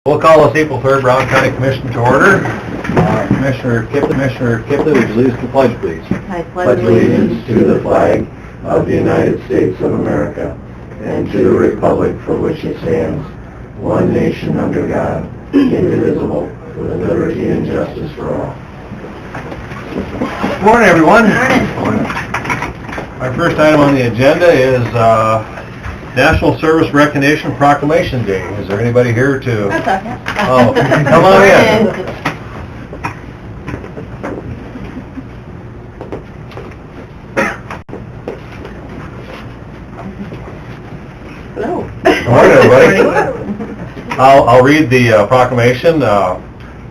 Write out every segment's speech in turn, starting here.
We'll call this April 3rd Brown County Commission to order. Commissioner Kipling, would you lead us to the pledge, please? I pledge allegiance to the flag of the United States of America and to the republic for which it stands, one nation under God, indivisible, with liberty and justice for all. Good morning, everyone. Morning. Our first item on the agenda is National Service Recognition Proclamation Day. Is there anybody here to... That's okay. Oh, come on in. Hello. Morning, everybody. I'll read the proclamation.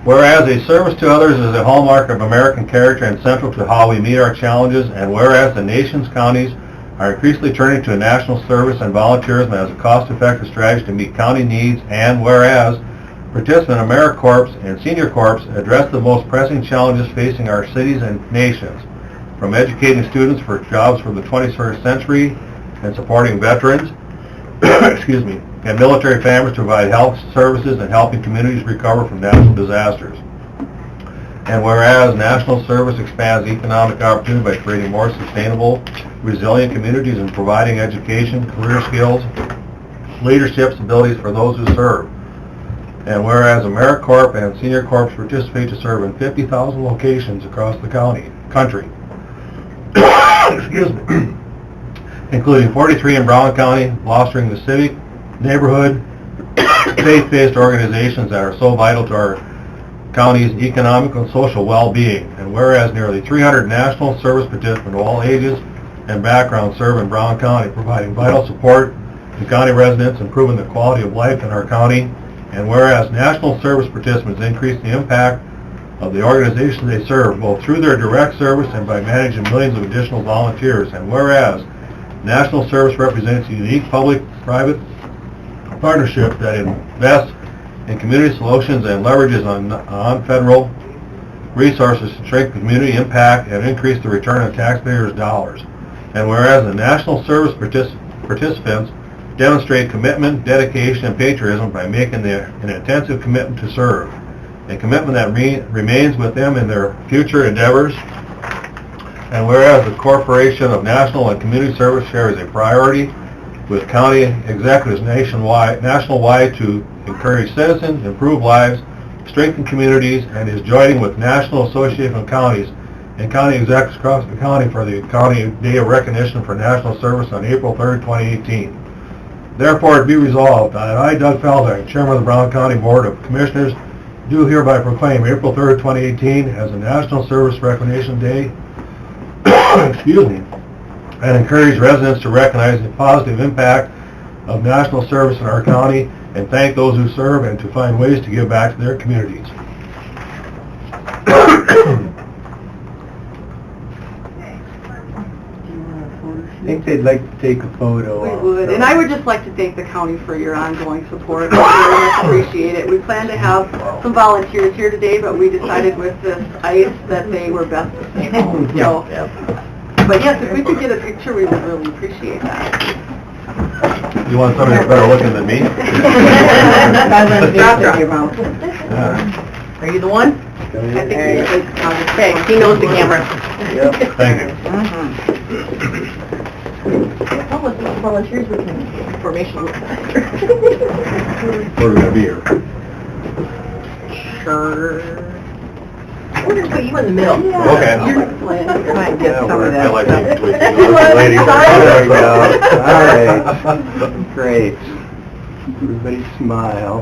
Whereas a service to others is a hallmark of American character and central to how we meet our challenges, and whereas the nation's counties are increasingly turning to national service and volunteerism as a cost-effective strategy to meet county needs, and whereas participant AmeriCorps and Senior Corps address the most pressing challenges facing our cities and nations, from educating students for jobs for the 21st century and supporting veterans, excuse me, and military families to provide health services and helping communities recover from natural disasters. And whereas national service expands economic opportunity by creating more sustainable, resilient communities and providing education, career skills, leadership abilities for those who serve. And whereas AmeriCorps and Senior Corps participate to serve in 50,000 locations across the country, excuse me, including 43 in Brown County, fostering the civic, neighborhood, faith-based organizations that are so vital to our county's economic and social well-being. And whereas nearly 300 national service participants of all ages and backgrounds serve in Brown County, providing vital support to county residents, improving the quality of life in our county. And whereas national service participants increase the impact of the organizations they serve, both through their direct service and by managing millions of additional volunteers. And whereas national service represents a unique public-private partnership that invests in community solutions and leverages on federal resources to strengthen community impact and increase the return on taxpayers' dollars. And whereas the national service participants demonstrate commitment, dedication, and patriotism by making an intensive commitment to serve, a commitment that remains with them in their future endeavors. And whereas the Corporation of National and Community Service shares a priority with county executives nationwide to encourage citizens, improve lives, strengthen communities, and is joining with National Association of Counties and county executives across the county for the County Day of Recognition for National Service on April 3rd, 2018. Therefore, it be resolved that I, Doug Feldheim, Chairman of the Brown County Board of Commissioners, do hereby proclaim April 3rd, 2018 as a National Service Recognition Day, excuse me, and encourage residents to recognize the positive impact of national service in our county and thank those who serve and to find ways to give back to their communities. I think they'd like to take a photo. We would, and I would just like to thank the county for your ongoing support. We very much appreciate it. We plan to have some volunteers here today, but we decided with this ice that they were best to stay home. So, but yes, if we could get a picture, we would really appreciate that. You want somebody that's better looking than me? Are you the one? I think okay, he knows the camera. Yep. Thank you. Well, with these volunteers, we can information look better. Where are we going to be here? Sure. We're going to put you in the middle. Yeah. Okay. You're might get some of that. I like stuff. these ladies. There we go. All right. Great. Everybody smile.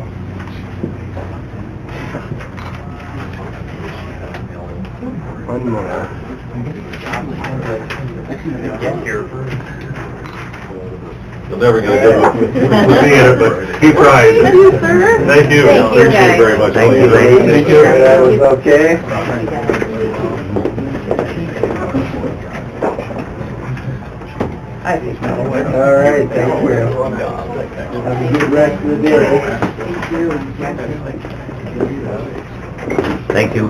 One more. You'll never get a good look with me in it, but he tried. Thank you, sir. Thank you. Thank you, Appreciate it very much. Thank you, ladies. Thank you. That was okay. All right, thank you. Have a good rest of the day. Thank you.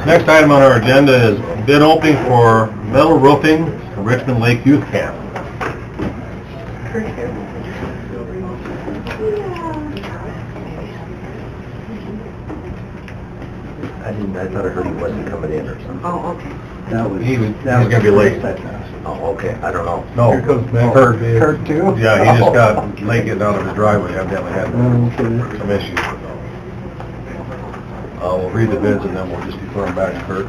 Next item on our agenda is bid opening for metal roofing for Richmond Lake Youth Camp. Kurt here? I thought I heard he wasn't coming in or something. Oh, okay. He's gonna be late. Oh, okay, I don't know. No, Here comes Kurt. Kurt too? Yeah, he just got late getting out of his driveway, evidently had some issues. We'll read the bids and then we'll just defer them back to Kurt.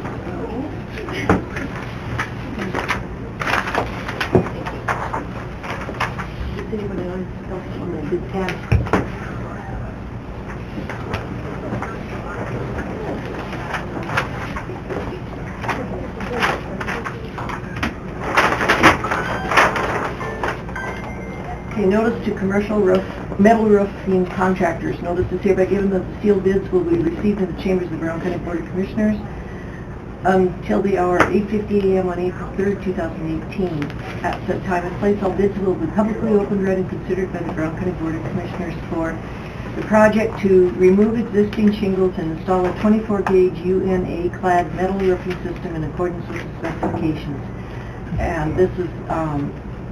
Does anybody else on the bid tab? Okay, notice to commercial metal roofing contractors. Notice is hereby given that the sealed bids will be received in the chambers of the Brown County Board of Commissioners until the hour 8:50 a.m. on April 3rd, 2018. At said time and place, all bids will be publicly opened, read, and considered by the Brown County Board of Commissioners for the project to remove existing shingles and install a 24-gauge UNA-clad metal roofing system in accordance with the specifications. And this is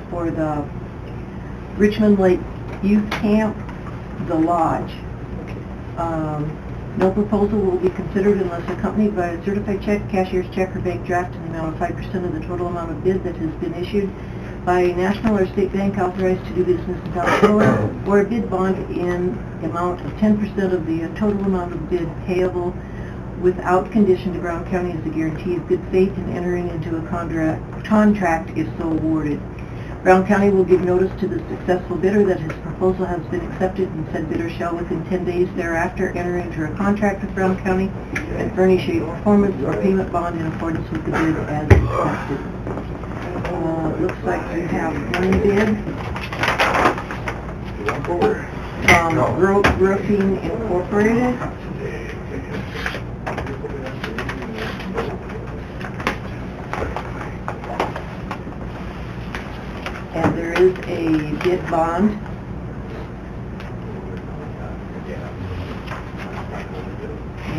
for the Richmond Lake Youth Camp, the Lodge. No proposal will be considered unless accompanied by a certified check, cashier's check, or bank draft in the amount of 5% of the total amount of bid that has been issued by a national or state bank authorized to do business in South Dakota, or a bid bond in the amount of 10% of the total amount of bid payable without condition to Brown County as a guarantee of good faith in entering into a contract if so awarded. Brown County will give notice to the successful bidder that his proposal has been accepted, and said bidder shall within 10 days thereafter enter into a contract with Brown County and furnish a performance or payment bond in accordance with the bid as accepted. Looks like we have one bid from Grove Roofing Incorporated. And there is a bid bond.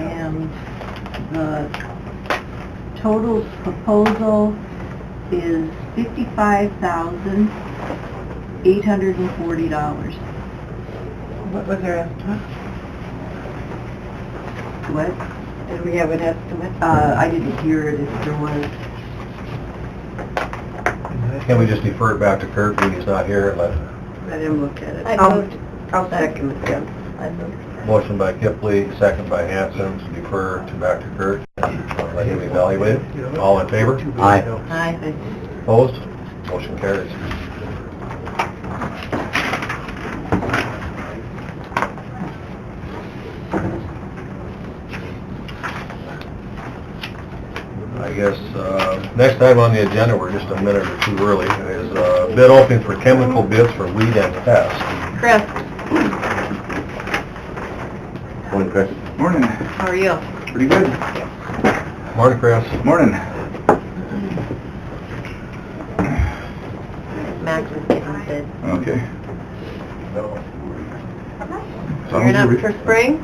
And the total proposal is $55,840. What was our estimate? What? Did we have an estimate? I didn't hear it if there was. Can we just defer it back to Kurt when he's not here? Let him look at it. I'll second it, yeah. Motion by Kipley, second by Hanson, to defer back to Kurt and let him evaluate it. All in favor? Aye. Aye. Opposed? Motion carries. I guess, next item on the agenda, we're just a minute or two early, is bid opening for chemical bids for weed and pest. Chris, Morning, Chris. Morning. how are you? Pretty good. Morning, Chris. Morning. Max is getting bid. Okay. You're up for spring?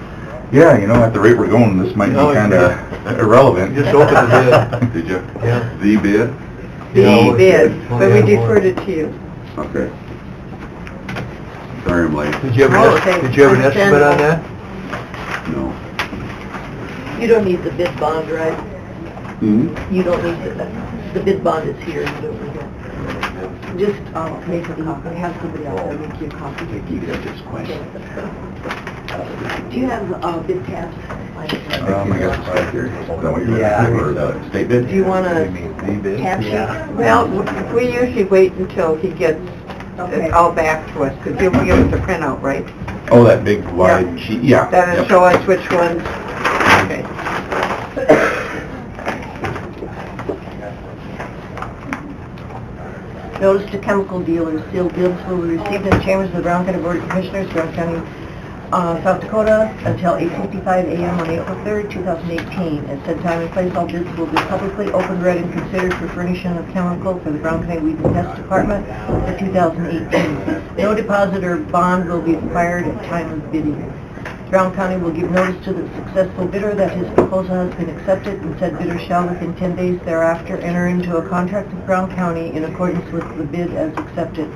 Yeah, you know, at the rate we're going, this might be Oh, kind of irrelevant. Just open the bid. Did you? Yeah. The bid? The bid, but we deferred it to you. Okay. Sorry I'm late. Did you have Okay, an estimate on that? No. You don't need the bid bond, right? Hmm? You don't need the bid bond is here. Just make a copy, have somebody else there make you a copy. You got this question. Do you have bid tabs? I got the right here. Is that what you're looking for, the state bid? Do you want a The bid? tab sheet? Well, we usually wait until he gets Okay. it all back to us, because he'll give us a printout, right? Oh, that big wide sheet, yeah. That'll Yep. show us which ones, okay. Notice to chemical dealers, sealed bids will be received in the chambers of the Brown County Board of Commissioners, Brown County, South Dakota, until 8:55 a.m. on April 3rd, 2018. At said time and place, all bids will be publicly opened, read, and considered for furnishing of chemical for the Brown County Weed and Pest Department for 2018. No deposit or bond will be required at time of bidding. Brown County will give notice to the successful bidder that his proposal has been accepted, and said bidder shall within 10 days thereafter enter into a contract with Brown County in accordance with the bid as accepted.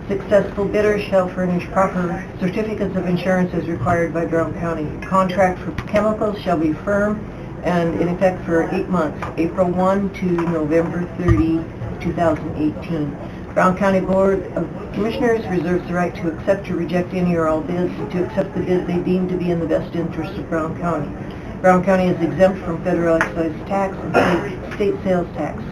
Successful bidders shall furnish proper certificates of insurance as required by Brown County. Contract for chemicals shall be firm and in effect for 8 months, April 1 to November 30, 2018. Brown County Board of Commissioners reserves the right to accept or reject any or all bids, to accept the bid they deem to be in the best interest of Brown County. Brown County is exempt from federal excise tax and state sales tax.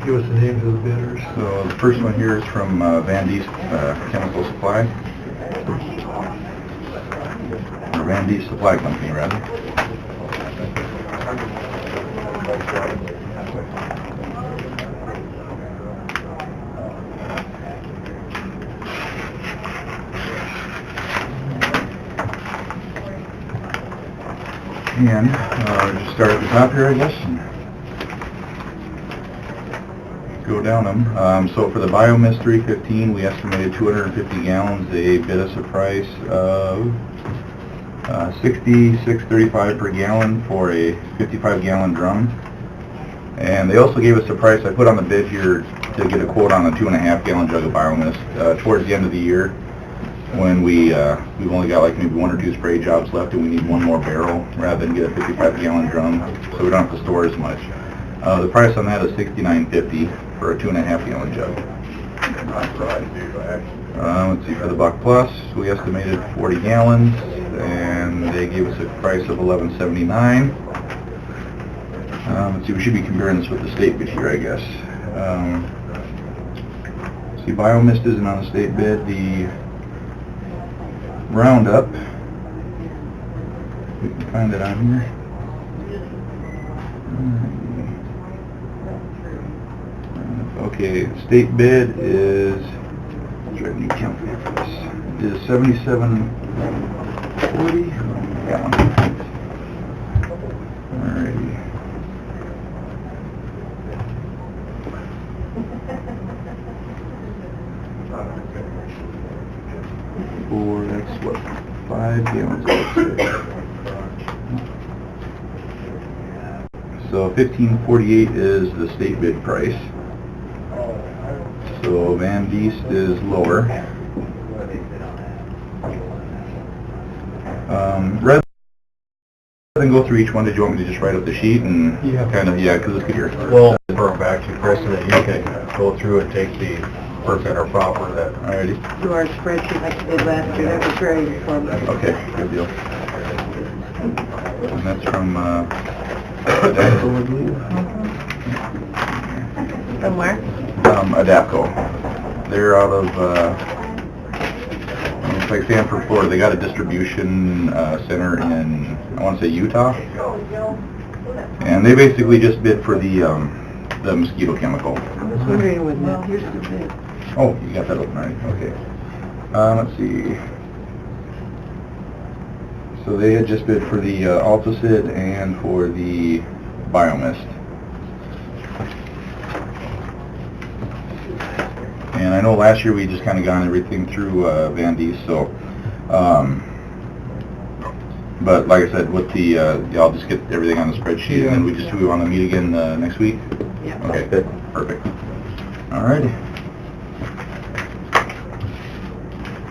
Give us the names of the bidders. So the first one here is from Van Diest Chemical Supply. Or Van Diest Supply Company, rather. And just start at the top here, I guess, and go down them. So for the BioMist 315, we estimated 250 gallons. They bid us a price of $66.35 per gallon for a 55-gallon drum. And they also gave us a price, I put on the bid here to get a quote on a 2.5-gallon jug of BioMist. Towards the end of the year, when we've only got like maybe 1 or 2 spray jobs left and we need 1 more barrel rather than get a 55-gallon drum, so we don't have to store as much. The price on that is $69.50 for a 2.5-gallon jug. Let's see, for the Buck Plus, we estimated 40 gallons, and they gave us a price of $11.79. Let's see, we should be comparing this with the state bid here, I guess. See, BioMist isn't on the state bid. The Roundup, we can find it on here. Okay, state bid is, let's try a new calculator for this, is $77.40. Got one. Alrighty. That's what, 5 gallons. So $15.48 is the state bid price. So Van Diest is lower. Rather than go through each one, did you want me to just write up the sheet and kind of, because it's good here. Well, refer back to Chris, and then you can go through and take the percent or proper that. Alrighty. To our spreadsheet like we did last year, that was very informative. Okay, good deal. And that's from Adapco, I believe. From where? Adapco. They're out of it's like Sanford, Florida. They got a distribution center in, I want to say, Utah. And they basically just bid for the mosquito chemical. I was wondering when that, here's the bid. Oh, you got that open already, okay. Let's see. So they had just bid for the Altosid and for the BioMist. And I know last year we just kind of got everything through Van Diest, so, but like I said, with the, I'll just get everything on the spreadsheet, and then we want to meet again next week? Yeah. Okay, good, perfect. Alrighty.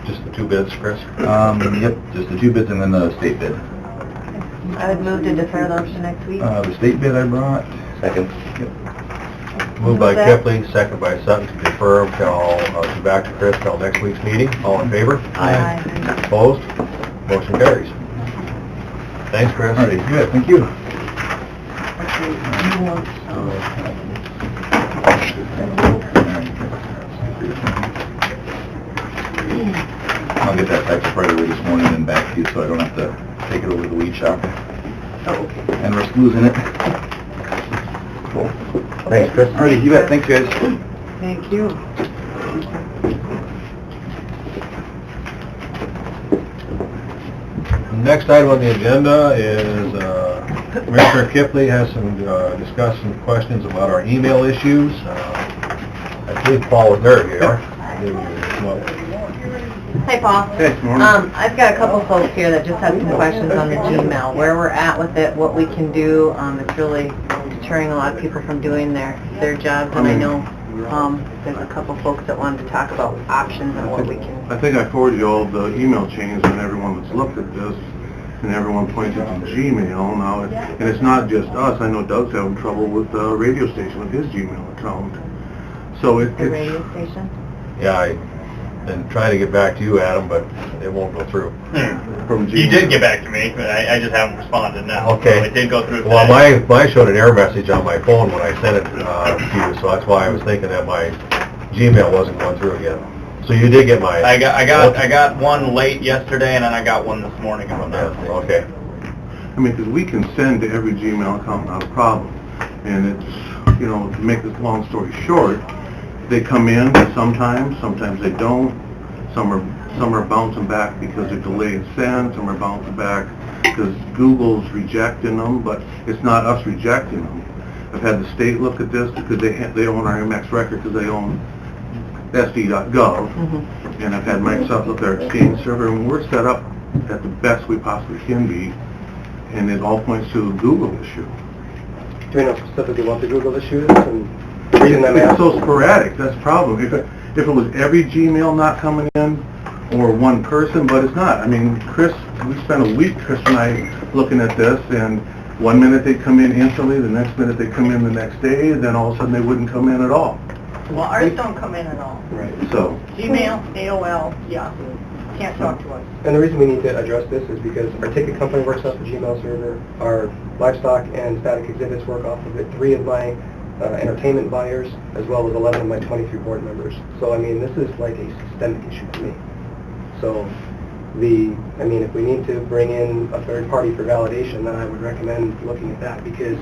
Just the 2 bids, Chris? Yep, just the 2 bids and then the state bid. I would move to defer those to next week. The state bid I brought. Second. Yep. Moved by that? Kipling, second by Sutton to defer till, to back to Chris till next week's meeting. All in favor? Aye. Opposed? Motion carries. Thanks, Chris. Alrighty, good, thank you. I'll get that text right away this morning and back to you so I don't have to take it over to the weed shop Oh, okay. and risk losing it. Cool. Thanks, Chris. Alrighty, you bet, thanks guys. Thank you. Next item on the agenda is Commissioner Kipley has some, discussed some questions about our email issues. I believe Paul was there, you are. Hey, Paul. Hey, morning. I've got a couple folks here that just had some questions on the Gmail, where we're at with it, what we can do. It's really deterring a lot of people from doing their jobs, and I know there's a couple folks that wanted to talk about options and what we can... I think I forwarded you all the email chains and everyone that's looked at this, and everyone pointed to Gmail now, and it's not just us. I know Doug's having trouble with the radio station with his Gmail account. So The radio station? Yeah, I've been trying to get back to you, Adam, but it won't go through. from Gmail. You did get back to me, but I just haven't responded now. Okay. So it did go through today. Well, mine showed an error message on my phone when I sent it to you, so that's why I was thinking that my Gmail wasn't going through again. So you did get my... I got one late yesterday, and then I got one this morning. If I'm not mistaken. Okay. I mean, because we can send to every Gmail account, not a problem. And it's, you know, to make this long story short, they come in sometimes they don't. Some are bouncing back because they're delayed send, some are bouncing back because Google's rejecting them, but it's not us rejecting them. I've had the state look at this because they own our MX record because they own SD.gov, and I've had Microsoft look at our Exchange server, and we're set up at the best we possibly can be, and it all points to a Google issue. Do we know specifically what the Google issue is and reading them It's out? so sporadic, that's the problem. If it was every Gmail not coming in, or one person, but it's not. I mean, we spent a week, Chris and I, looking at this, and one minute they come in instantly, the next minute they come in the next day, then all of a sudden they wouldn't come in at all. Well, ours don't come in at all. Right. So, Gmail, AOL, Yahoo. Can't talk to us. And the reason we need to address this is because our ticket company works off the Gmail server, our livestock and static exhibits work off of it, 3 of my entertainment buyers, as well as 11 of my 23 board members. So, I mean, this is like a systemic issue to me. So, if we need to bring in a third party for validation, then I would recommend looking at that because,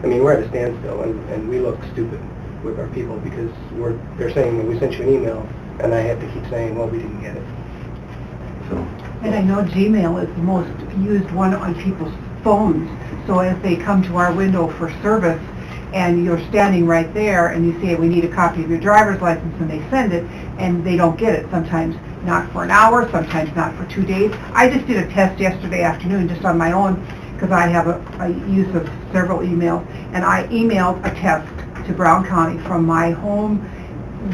I mean, we're at a standstill and we look stupid with our people because they're saying that we sent you an email and I have to keep saying, well, we didn't get it. so. And I know Gmail is the most used one on people's phones, so if they come to our window for service and you're standing right there and you say, we need a copy of your driver's license, and they send it, and they don't get it, sometimes not for an hour, sometimes not for 2 days. I just did a test yesterday afternoon just on my own because I have a use of several emails, and I emailed a test to Brown County from my home.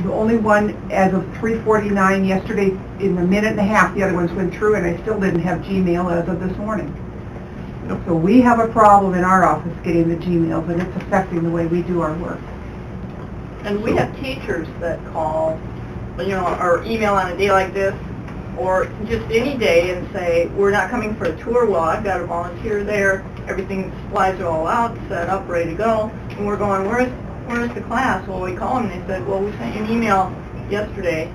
The only one as of 3:49 yesterday, in a minute and a half, the other ones went through, and I still didn't have Gmail as of this morning. So we have a problem in our office getting the Gmails, and it's affecting the way we do our work. And we have teachers that call, or email on a day like this, or just any day and say, we're not coming for a tour. Well, I've got a volunteer there, everything, supplies are all out, set up, ready to go, and we're going, where's the class? Well, we call them and they said, well, we sent you an email yesterday,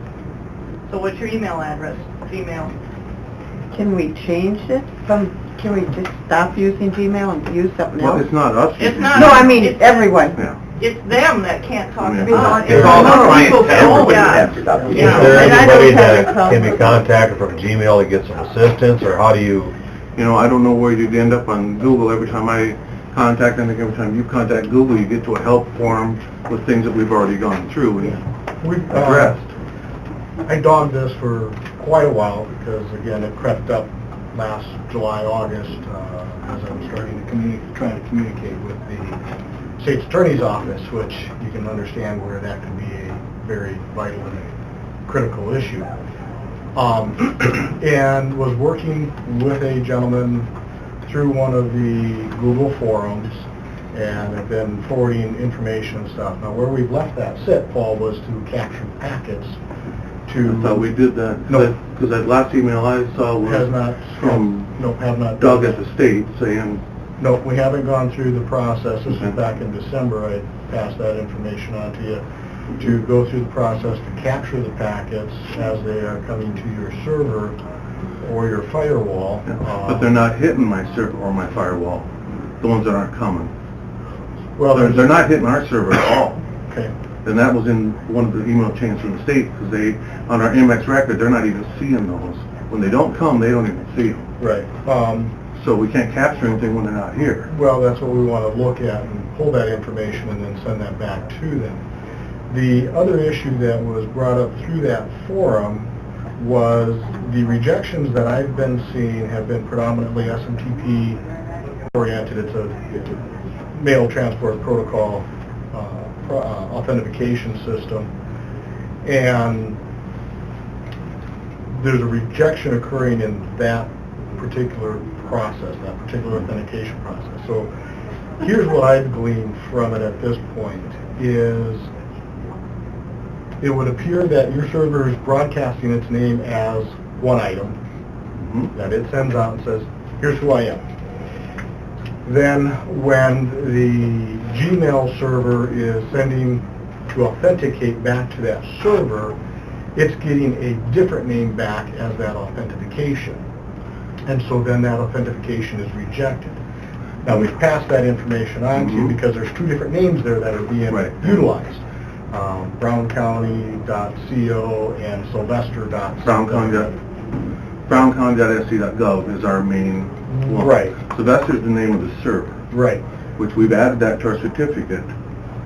so what's your email address? Gmail. Can we change it? Can we just stop using Gmail and use something Well, else? it's not us. It's not- No, I mean It's- everyone. Yeah. It's them that can't talk Yeah. to us. It's all the People clientele. don't, yeah. Is Yeah. there And I anybody don't have any that problem can be with contacted from Gmail to get some assistance, or how do you... You know, I don't know where you'd end up on Google. Every time I contact them, every time you contact Google, you get to a help form with things that we've already gone through and We've addressed. I dogged this for quite a while because, again, it crept up last July, August, as I was starting to try to communicate with the state's attorney's office, which you can understand where that can be a very vital and critical issue. And was working with a gentleman through one of the Google forums, and have been forwarding information and stuff. Now, where we've left that sit, Paul, was to capture packets to... I thought we did that. No. Because that last email I saw Has was not... from No, have not... Doug at the state saying, No, we haven't gone through the process. This was Okay. back in December. I passed that information on to you to go through the process to capture the packets as they are coming to your server or your firewall. but they're not hitting my server or my firewall, the ones that aren't coming. Well, They're not hitting our server at all. Okay. And that was in one of the email chains from the state, because on our MX record, they're not even seeing those. When they don't come, they don't even see them. Right. So we can't capture anything when they're not here. Well, that's what we want to look at and pull that information and then send that back to them. The other issue that was brought up through that forum was the rejections that I've been seeing have been predominantly SMTP oriented. It's a mail transport protocol authentication system, and there's a rejection occurring in that particular process, that particular authentication process. So here's what I've gleaned from it at this point is it would appear that your server is broadcasting its name as one item that it sends out and says, here's who I am. Then when the Gmail server is sending to authenticate back to that server, it's getting a different name back as that authentication. And so then that authentication is rejected. Now we've passed that information on to you because there's two different names there that are being utilized. browncounty.co and sylvester.co. browncounty.sc.gov is our main one. Right. Sylvester is the name of the server. Right. Which we've added that to our certificate.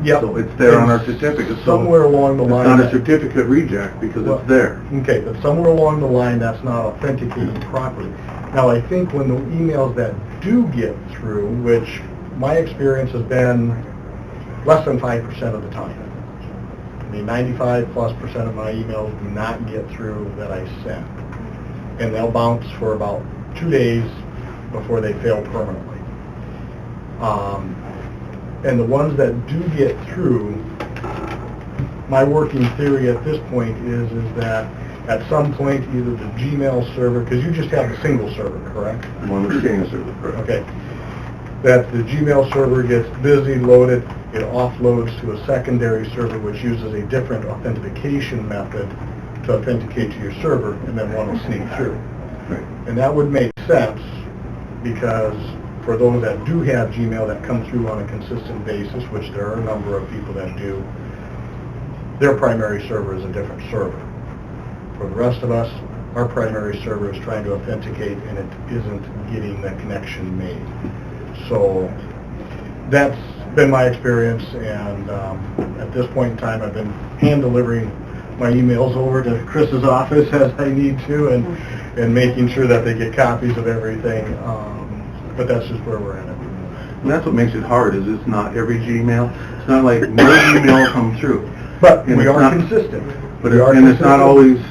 Yep. So it's there on our certificate. So somewhere along the line. It's not a certificate reject because it's there. Okay, but somewhere along the line that's not authenticating properly. Now I think when the emails that do get through, which my experience has been less than 5% of the time. I mean 95+% of my emails do not get through that I send. And they'll bounce for about 2 days before they fail permanently. And the ones that do get through, my working theory at this point is that at some point either the Gmail server, because you just have the single server, correct? One with the server, correct. Okay. That the Gmail server gets busy, loaded, it offloads to a secondary server which uses a different authentication method to authenticate to your server, and then one will sneak through. Right. And that would make sense because for those that do have Gmail that come through on a consistent basis, which there are a number of people that do, their primary server is a different server. For the rest of us, our primary server is trying to authenticate and it isn't getting the connection made. So that's been my experience, and at this point in time I've been hand delivering my emails over to Chris's office as I need to and making sure that they get copies of everything. But that's just where we're at. And that's what makes it hard, is it's not every Gmail. It's not like no Gmail come through. But And we it's are not- consistent. But We are and it's not consistent. always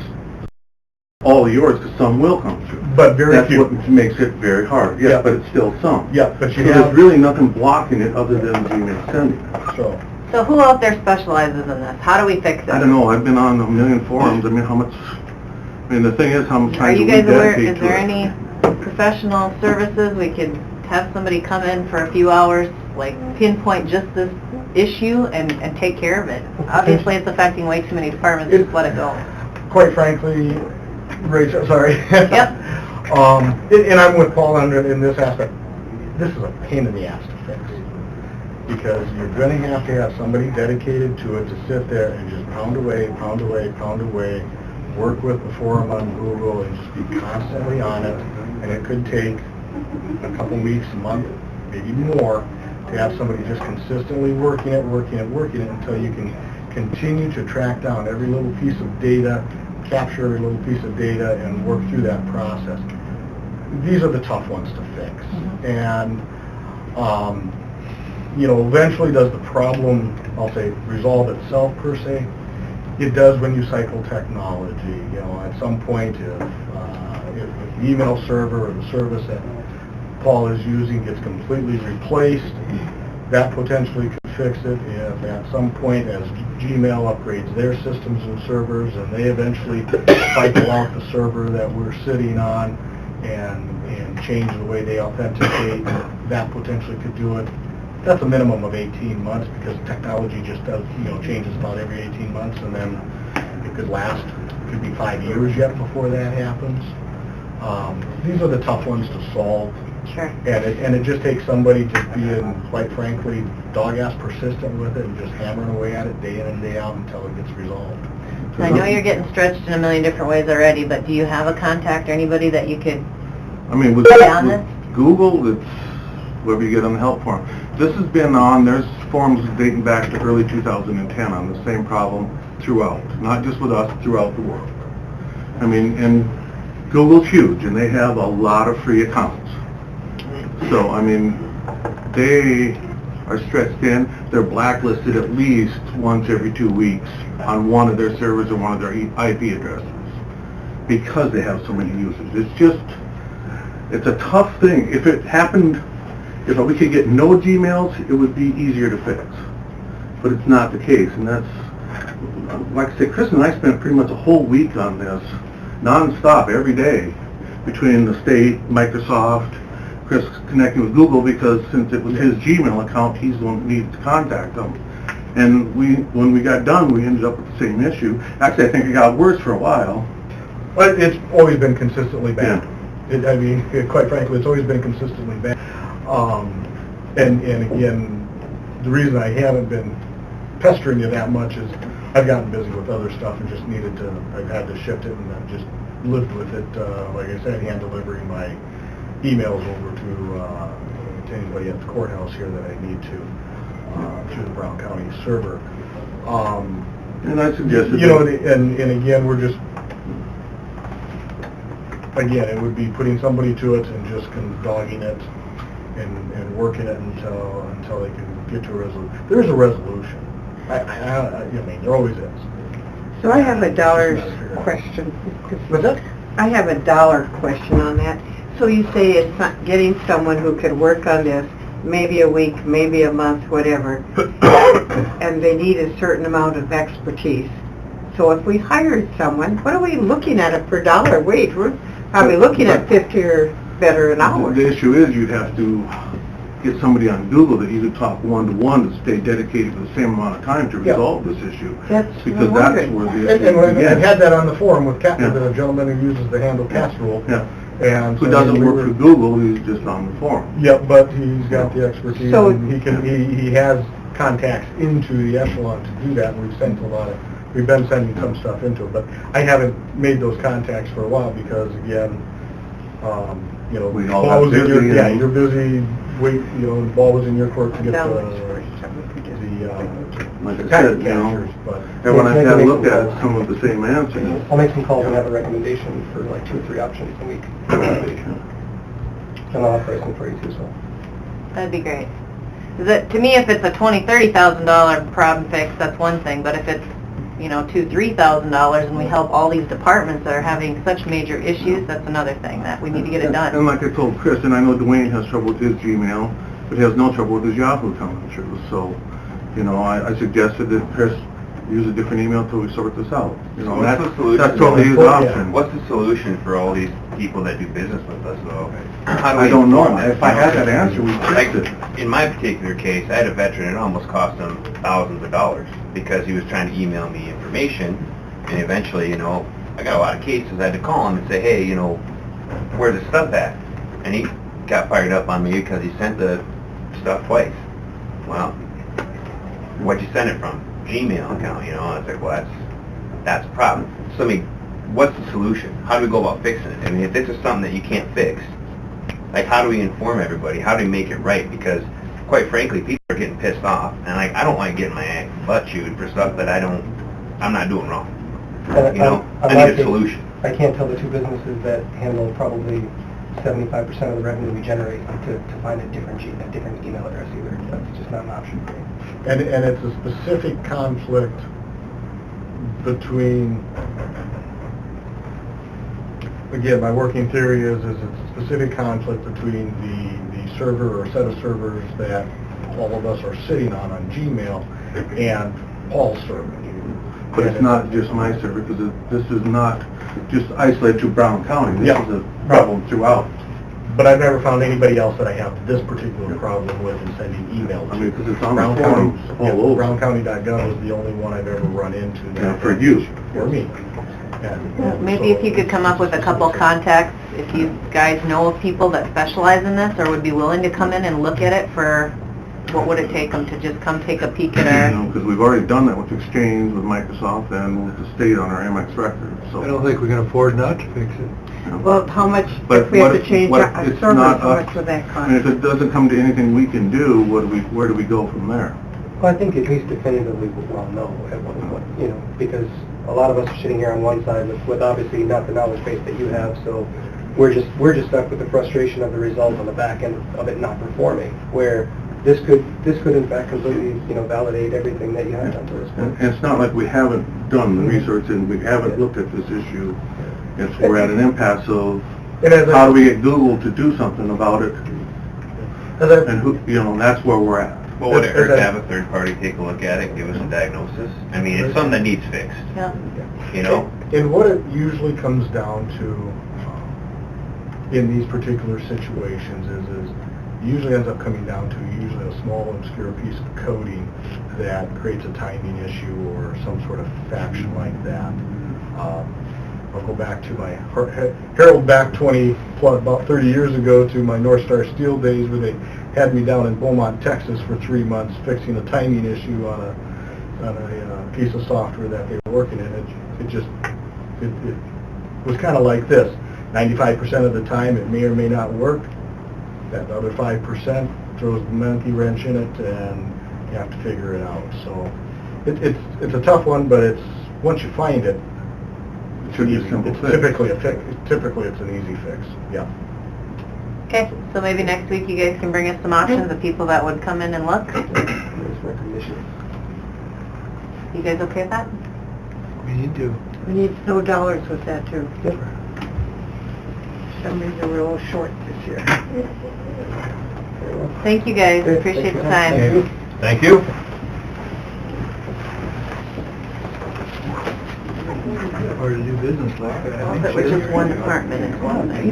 all yours, because some will come through. But very That's few. what makes it very hard. Yes, Yeah. but it's still some. Yeah, but you So have... there's really nothing blocking it other than Gmail sending it. So, So who out there specializes in this? How do we fix it? I don't know, I've been on a million forums, I mean, how much, I mean, the thing is, how much Are time do you we guys aware, dedicate is to there it? any professional services we could have somebody come in for a few hours, like pinpoint just this issue and take care of it? Obviously, it's affecting way too many departments, just let it go. quite frankly, Rachel, sorry. Yep. And I'm with Paul in this aspect. This is a pain in the ass to fix. Because you're going to have somebody dedicated to it to sit there and just pound away, work with the forum on Google and just be constantly on it. And it could take a couple weeks, a month, maybe more, to have somebody just consistently working it until you can continue to track down every little piece of data, capture every little piece of data, and work through that process. These are the tough ones to fix. And, you know, eventually does the problem, I'll say, resolve itself per se? It does when you cycle technology. You know, at some point, if the email server or the service that Paul is using gets completely replaced, that potentially could fix it. If at some point, as Gmail upgrades their systems and servers, and they eventually cycle out the server that we're sitting on and change the way they authenticate, that potentially could do it. That's a minimum of 18 months because technology just does, you know, changes about every 18 months, and then it could be 5 years yet before that happens. These are the tough ones to solve. Sure. And it just takes somebody just being, quite frankly, dog-ass persistent with it and just hammering away at it day in and day out until it gets resolved. I know you're getting stretched in a million different ways already, but do you have a contact or anybody that you could I mean, stay on this? Google, it's wherever you get on the help forum. This has been on, there's forums dating back to early 2010 on the same problem throughout, not just with us, throughout the world. I mean, and Google's huge, and they have a lot of free accounts. So, I mean, they are stretched thin. They're blacklisted at least once every 2 weeks on one of their servers or one of their IP addresses because they have so many users. It's just, it's a tough thing. If it happened, if we could get no Gmails, it would be easier to fix. But it's not the case, and that's, like I said, Chris and I spent pretty much a whole week on this, non-stop, every day, between the state, Microsoft, Chris connecting with Google, because since it was his Gmail account, he's the one who needed to contact them. And when we got done, we ended up with the same issue. Actually, I think it got worse for a while. But it's always been consistently bad. Yeah. I mean, quite frankly, it's always been consistently bad. And again, the reason I haven't been pestering you that much is I've gotten busy with other stuff and just needed to, I've had to shift it, and I've just lived with it. Like I said, hand delivering my emails over to anybody at the courthouse here that I need to through the Brown County server. And I suggested, you know, and again, we're just, again, it would be putting somebody to it and just dogging it and working it until they can get to a resolution. There is a resolution. I mean, there always is. So I have a dollar question. What's that? I have a dollar question on that. So you say it's not getting someone who could work on this maybe a week, maybe a month, whatever, and they need a certain amount of expertise. So if we hired someone, what are we looking at a per dollar wage? We're probably looking at 50 or better an hour. The issue is you'd have to get somebody on Google that you could talk one-to-one to stay dedicated for the same amount of time to resolve this issue. That's because what I'm that's wondering. where the And issue I've begins. had that on the forum with Yeah. the gentleman who uses the handle cast rule. Yeah. And Who so doesn't we work were- for Google, he's just on the forum. Yep, but he's got the expertise, So- and he has contacts into the echelon to do that, and we've been sending some stuff into it, but I haven't made those contacts for a while because, again, you know, We all ball got was in your, busy yeah, and- you're busy, the ball was in your court to get Down the the street, something we could do. Like I packet said, you know, captures, but. everyone I've had looked at some of the same answers. I'll make some calls and have a recommendation for like 2 or 3 options a week. And I'll have pricing for you too, so. That'd be great. 'Cause to me, if it's a $20,000-$30,000 problem fix, that's one thing, but if it's, you know, $2,000-$3,000 and we help all these departments that are having such major issues, that's another thing, that we need to get it And done. like I told Chris, and I know Dwayne has trouble with his Gmail, but he has no trouble with his Yahoo account, I'm sure. So, you know, I suggested that Chris use a different email until we sort this out. You know, What's the solution? that's totally his option. What's the solution for all these people that do business with us, though? How do I we don't know. inform them? If I had that answer, we'd Like, fix it. in my particular case, I had a veteran, it almost cost him thousands of dollars because he was trying to email me information, and eventually, you know, I got a lot of cases, I had to call him and say, hey, you know, where's the stuff at? And he got fired up on me because he sent the stuff twice. Well, what'd you send it from? Gmail account, you know, and I was like, well, that's a problem. So, I mean, what's the solution? How do we go about fixing it? I mean, if this is something that you can't fix, like, how do we inform everybody? How do we make it right? Because, quite frankly, people are getting pissed off, and like, I don't like getting my butt chewed for stuff that I'm not doing wrong. And You know, on I my need a case, solution. I can't tell the 2 businesses that handle probably 75% of the revenue we generate to find a different email address either. That's just not an option for me. And it's a specific conflict between, again, my working theory is it's a specific conflict between the server or set of servers that all of us are sitting on Gmail and Paul's server. But it's not just my server, because this is not just isolated to Brown County. This Yeah. is a problem throughout. But I've never found anybody else that I have this particular problem with in sending emails to. I mean, because it's on Brown the County, forums all over. BrownCounty.gov is the only one I've ever run into. Yeah, for you. For me. Well, maybe if you could come up with a couple contacts, if you guys know of people that specialize in this or would be willing to come in and look at it for what would it take them to just come take a peek at our... Because we've already done that with Exchange, with Microsoft, and with the state on our Amex record, so. I don't think we can afford not to fix it. Well, how much, But if we have what- to change what- our it's servers, not how us. much would that I mean, if cost? it doesn't come to anything we can do, where do we go from there? Well, I think at least definitively we'll know at one point, you know, because a lot of us are sitting here on one side with obviously not the knowledge base that you have, so we're just stuck with the frustration of the result on the back end of it not performing, where this could in fact completely, you know, validate everything that you have done to this point. And it's not like we haven't done the research and we haven't looked at this issue. It's, we're at an impasse of how do we get Google to do something about it? And who, you know, that's where we're at. Well, would it hurt to have a third party take a look at it, give us a diagnosis? I mean, it's something that needs fixed, Yeah. you know? And what it usually comes down to in these particular situations is usually ends up coming down to usually a small obscure piece of coding that creates a timing issue or some sort of faction like that. I'll go back to my Harold back about 30 years ago to my North Star Steel days where they had me down in Beaumont, Texas for 3 months fixing a timing issue on a piece of software that they were working in. It was kind of like this. 95% of the time it may or may not work. That other 5% throws the monkey wrench in it and you have to figure it out. So it's a tough one, but it's once you find it, It should be a simple it's fix. typically it's an easy fix. Yeah. Okay, so maybe next week you guys can bring us some options of people that would come in and look. You guys okay with that? We need to. We need no dollars with that too. For some reason we're a little short this year. Thank you guys, appreciate the time. Thank you. Hard to do business like that. That was just one department, it's one thing.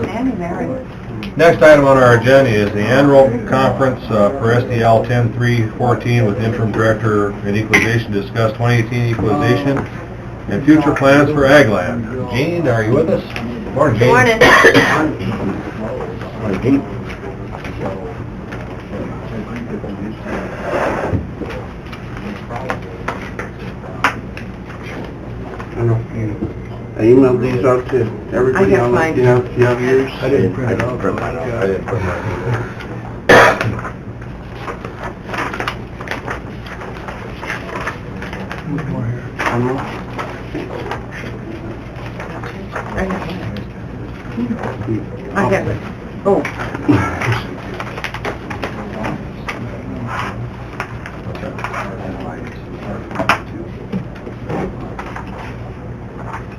Standing there and Next item on our agenda is the annual conference for SDL 10-3-14 with interim director in equalization to discuss 2018 equalization and future plans for Ag Land. Jean, are you with us? Morning, Jean. Morning. Morning, Jean. I emailed these out to everybody. I have mine. You have yours? I didn't print mine out. I didn't print mine either. I have it. Oh.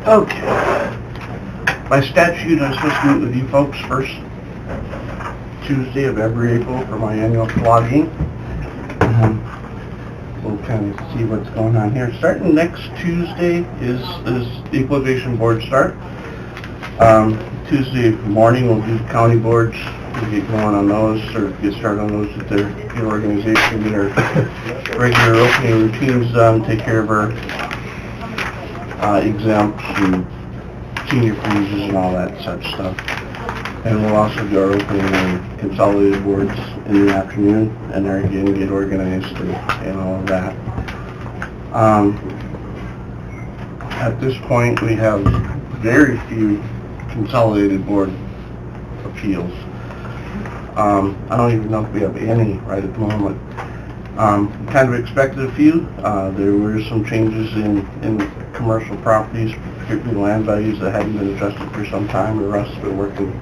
Okay. By statute, I'm supposed to meet with you folks first Tuesday of every April for my annual flogging. We'll kind of see what's going on here. Starting next Tuesday is the equalization board start. Tuesday morning we'll do county boards. We'll get going on those or get started on those with their organization, get our regular opening routines done, take care of our exempts and senior freezes and all that such stuff. And we'll also do our opening and consolidated boards in the afternoon and there again get organized and all of that. At this point we have very few consolidated board appeals. I don't even know if we have any right at the moment. Kind of expected a few. There were some changes in commercial properties, particularly land values that hadn't been adjusted for some time. The Russ has been working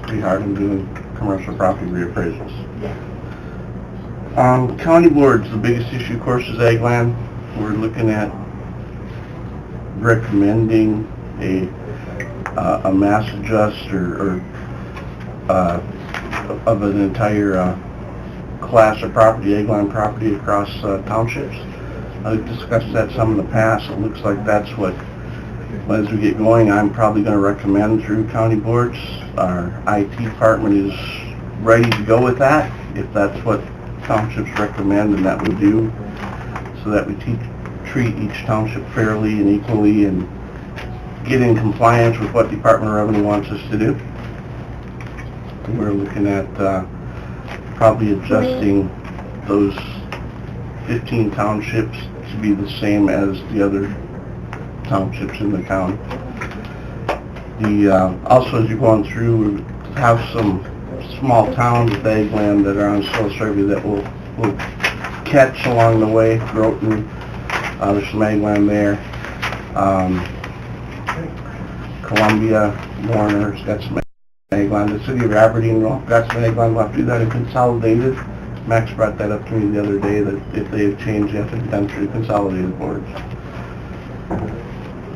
pretty hard on doing commercial property reappraisals. County boards, the biggest issue, of course, is ag land. We're looking at recommending a mass adjust or of an entire class of property, ag land property across townships. I've discussed that some in the past. It looks like that's what, as we get going, I'm probably going to recommend through county boards. Our IT department is ready to go with that, if that's what townships recommend, and that we do, so that we treat each township fairly and equally and get in compliance with what Department of Revenue wants us to do. We're looking at probably adjusting those 15 townships to be the same as the other townships in the county. Also, as you're going through, we have some small towns with ag land that are on soil survey that will catch along the way. Groton, there's some ag land there. Columbia, Warner's got some ag land. The city of Aberdeen got some ag land. We'll have to do that in consolidated. Max brought that up to me the other day, that if they have changed, they have to be done through consolidated boards.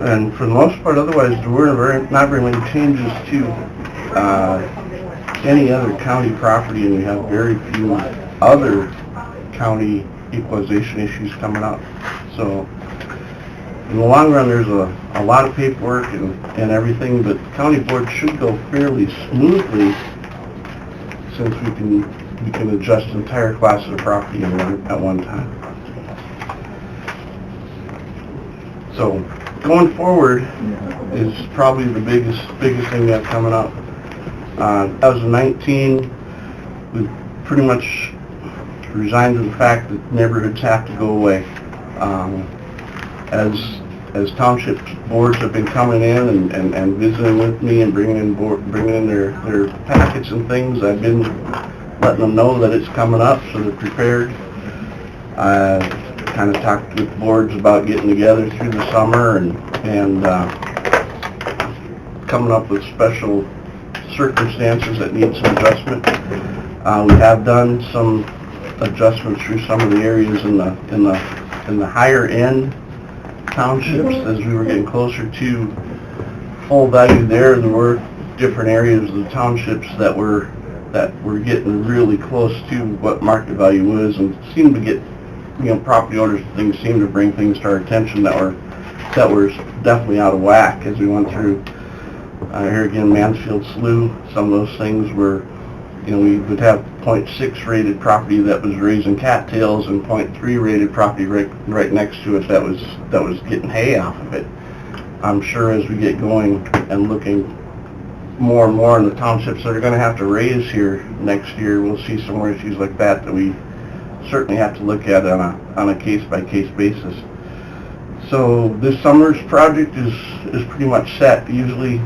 And for the most part, otherwise, there were not very many changes to any other county property, and we have very few other county equalization issues coming up. So in the long run, there's a lot of paperwork and everything, but the county board should go fairly smoothly, since we can adjust entire classes of property at one time. So going forward is probably the biggest thing we have coming up. 2019, we pretty much resigned to the fact that neighborhoods have to go away. As township boards have been coming in and visiting with me and bringing in their packets and things, I've been letting them know that it's coming up, so they're prepared. I kind of talked with boards about getting together through the summer and coming up with special circumstances that need some adjustment. We have done some adjustments through some of the areas in the higher end townships. As we were getting closer to full value there were different areas of the townships that were getting really close to what market value was, and seemed to get, property owners and things seemed to bring things to our attention that were definitely out of whack as we went through. Here again, Mansfield Slough, some of those things were, we would have 0.6 rated property that was raising cattails and 0.3 rated property right next to it that was getting hay off of it. I'm sure as we get going and looking more and more in the townships that are going to have to raise here next year, we'll see some more issues like that we certainly have to look at on a case-by-case basis. So this summer's project is pretty much set. Usually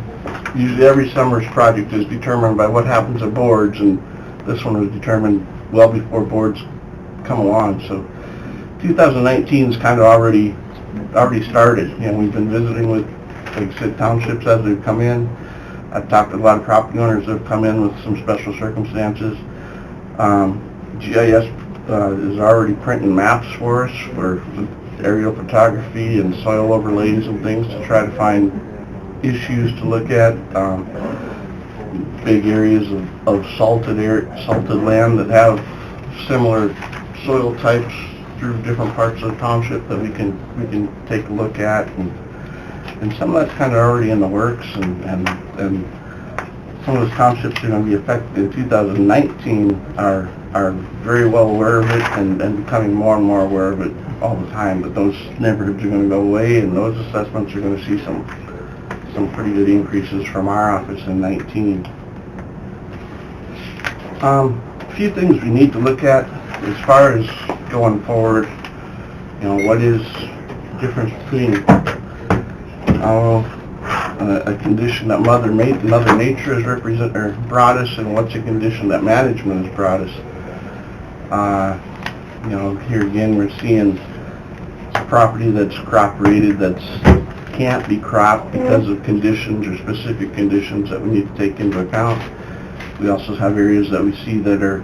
every summer's project is determined by what happens at boards, and this one was determined well before boards come along. So 2019 is kind of already started. We've been visiting with, like I said, townships as they've come in. I've talked to a lot of property owners that have come in with some special circumstances. GIS is already printing maps for us for aerial photography and soil overlays and things to try to find issues to look at. Big areas of salted land that have similar soil types through different parts of the township that we can take a look at, and some of that's kind of already in the works, and some of those townships that are going to be affected in 2019 are very well aware of it and becoming more and more aware of it all the time, but those neighborhoods are going to go away, and those assessments are going to see some pretty good increases from our office in 19. A few things we need to look at as far as going forward. What is the difference between a condition that Mother Nature has brought us, and what's a condition that management has brought us. Here again, we're seeing property that's crop rated can't be cropped because of conditions or specific conditions that we need to take into account. We also have areas that we see that are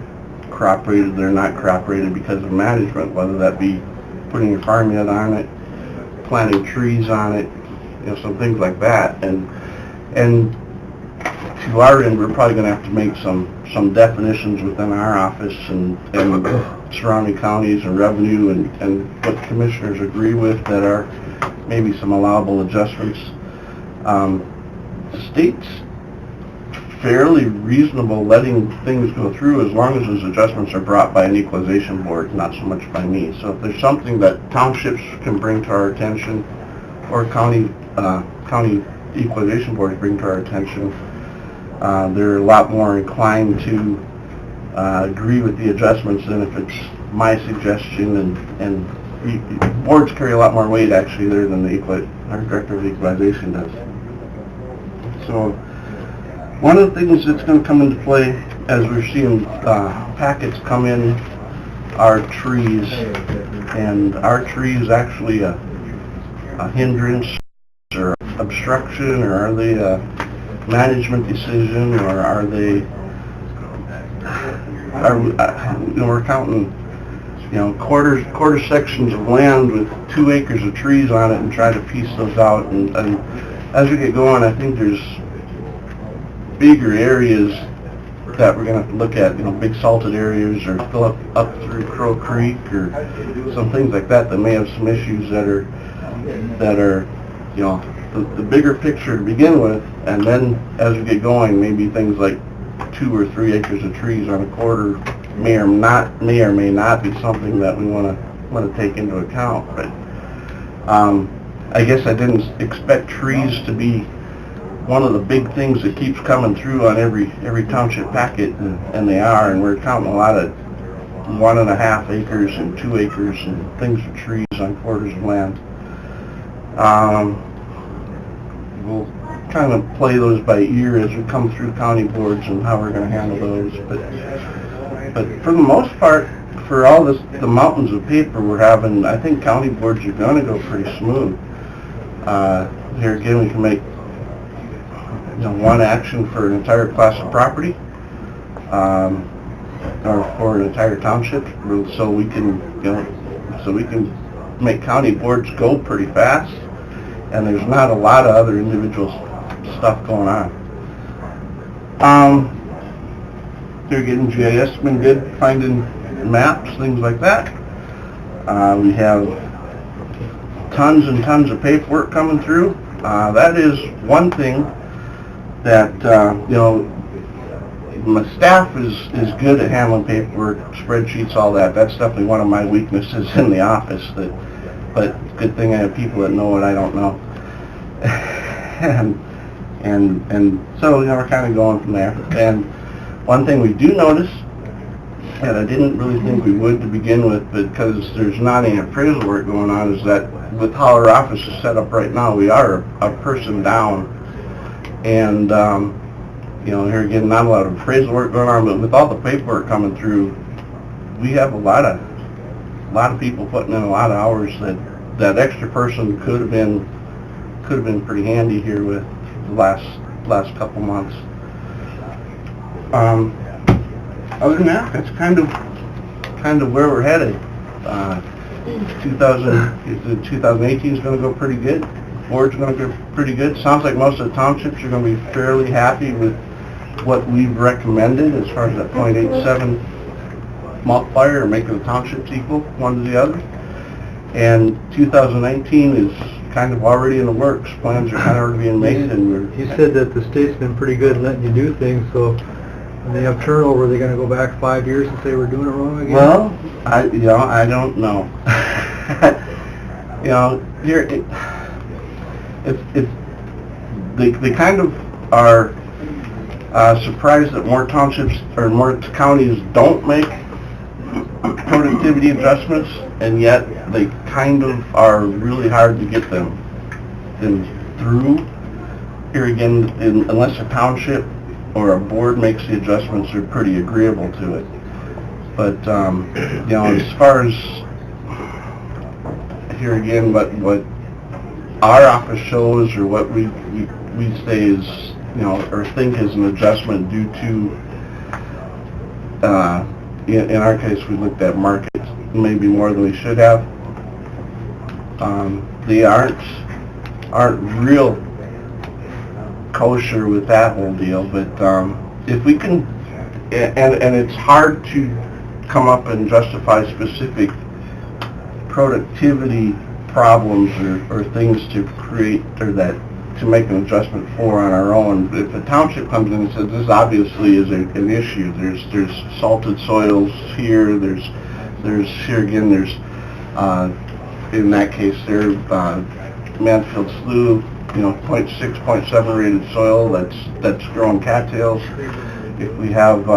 crop rated, they're not crop rated because of management, whether that be putting a farmyard on it, planting trees on it, some things like that. And to our end, we're probably going to have to make some definitions within our office and surrounding counties and revenue and what commissioners agree with that are maybe some allowable adjustments. The state's fairly reasonable letting things go through as long as those adjustments are brought by an equalization board, not so much by me. So if there's something that townships can bring to our attention or county equalization boards bring to our attention, they're a lot more inclined to agree with the adjustments than if it's my suggestion, and boards carry a lot more weight actually there than our Director of Equalization does. So one of the things that's going to come into play as we're seeing packets come in are trees, and are trees actually a hindrance or obstruction, or are they a management decision, or are they, we're counting, quarter sections of land with 2 acres of trees on it and try to piece those out, and as we get going, I think there's bigger areas that we're going to have to look at, big salted areas, or fill up through Crow Creek, or some things like that may have some issues that are the bigger picture to begin with, and then as we get going, maybe things like 2 or 3 acres of trees on a quarter may or may not be something that we want to take into account. But I guess I didn't expect trees to be one of the big things that keeps coming through on every township packet, and they are, and we're counting a lot of 1.5 acres and 2 acres and things with trees on quarters of land. We'll kind of play those by ear as we come through county boards and how we're going to handle those. But for the most part, for all the mountains of paper we're having, I think county boards are going to go pretty smooth. Here again, we can make one action for an entire class of property, or for an entire township, so we can make county boards go pretty fast, and there's not a lot of other individual stuff going on. They're getting GIS been good, finding maps, things like that. We have tons and tons of paperwork coming through. That is one thing that my staff is good at handling paperwork, spreadsheets, all that. That's definitely one of my weaknesses in the office. But good thing I have people that know what I don't know. and so we're kind of going from there. And one thing we do notice, and I didn't really think we would to begin with, but because there's not any appraisal work going on, is that with how our office is set up right now, we are a person down. And here again, not a lot of appraisal work going on, but with all the paperwork coming through, we have a lot of people putting in a lot of hours that extra person could have been pretty handy here with the last couple months. Other than that, that's kind of where we're headed. 2018 is going to go pretty good. Board's going to go pretty good. Sounds like most of the townships are going to be fairly happy with what we've recommended as far as that 0.87 multiplier, or making the townships equal one to the other. And 2019 is kind of already in the works. Plans are kind of already being made, and You said that the state's been pretty good at letting you do things, so when they have turnover, are they going to go back 5 years and say we're doing it wrong again? Well, I don't know. Here they kind of are surprised that more townships or more counties don't make productivity adjustments, and yet they kind of are really hard to get them through. Here again, unless a township or a board makes the adjustments, they're pretty agreeable to it. But as far as here again, what our office shows, or what we say is, or think is an adjustment due to, in our case, we looked at markets maybe more than we should have. They aren't real kosher with that whole deal, but if we can, and it's hard to come up and justify specific productivity problems or things to create, or that to make an adjustment for on our own. If a township comes in and says this obviously is an issue, there's salted soils here, there's here again, there's in that case there Mansfield Slough, 0.6, 0.7 rated soil that's growing cattails. If we have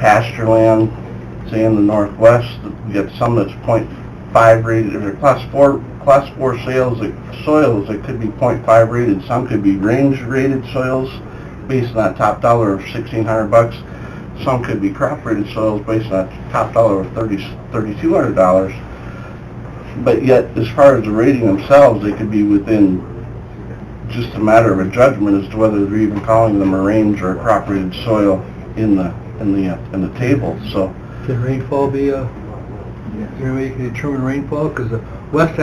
pasture land, say in the northwest, we got some that's .5 rated, or class 4 soils that could be .5 rated, some could be range rated soils based on that top dollar of $1,600. Some could be crop rated soils based on that top dollar of $3,200. But yet, as far as the rating themselves, they could be within just a matter of a judgment as to whether they're even calling them a range or a crop rated soil in the table. So Can rainfall be a, can we determine rainfall? Because the west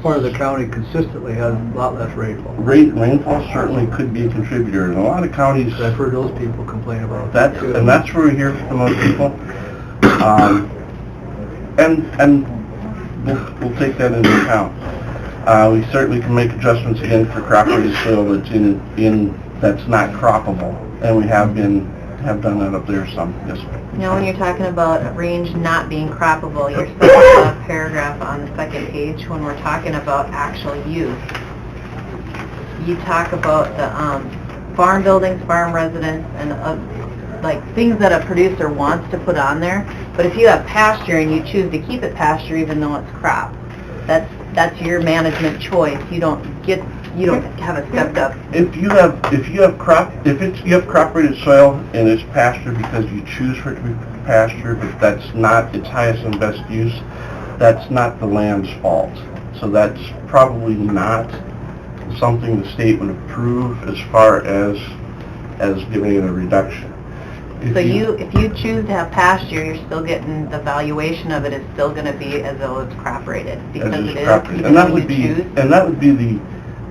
part of the county consistently has a lot less rainfall. rainfall certainly could be a contributor. In a lot of counties, I've heard those people complain about that's and that's where we hear from most people. And we'll take that into account. We certainly can make adjustments again for crop rated soil that's that's not croppable, and we have done that up there some. Yes. Now, when you're talking about range not being croppable, your second paragraph on the second page, when we're talking about actual use, you talk about the farm buildings, farm residents, and like things that a producer wants to put on there. But if you have pasture and you choose to keep it pasture even though it's crop, that's your management choice. You don't have a stepped up. If you have crop rated soil and it's pasture because you choose for it to be pasture, but that's not its highest and best use, that's not the land's fault. So that's probably not something the state would approve as far as giving it a reduction. So if you choose to have pasture, you're still getting the valuation of it is still going to be as though it's crop rated because it is. And that would be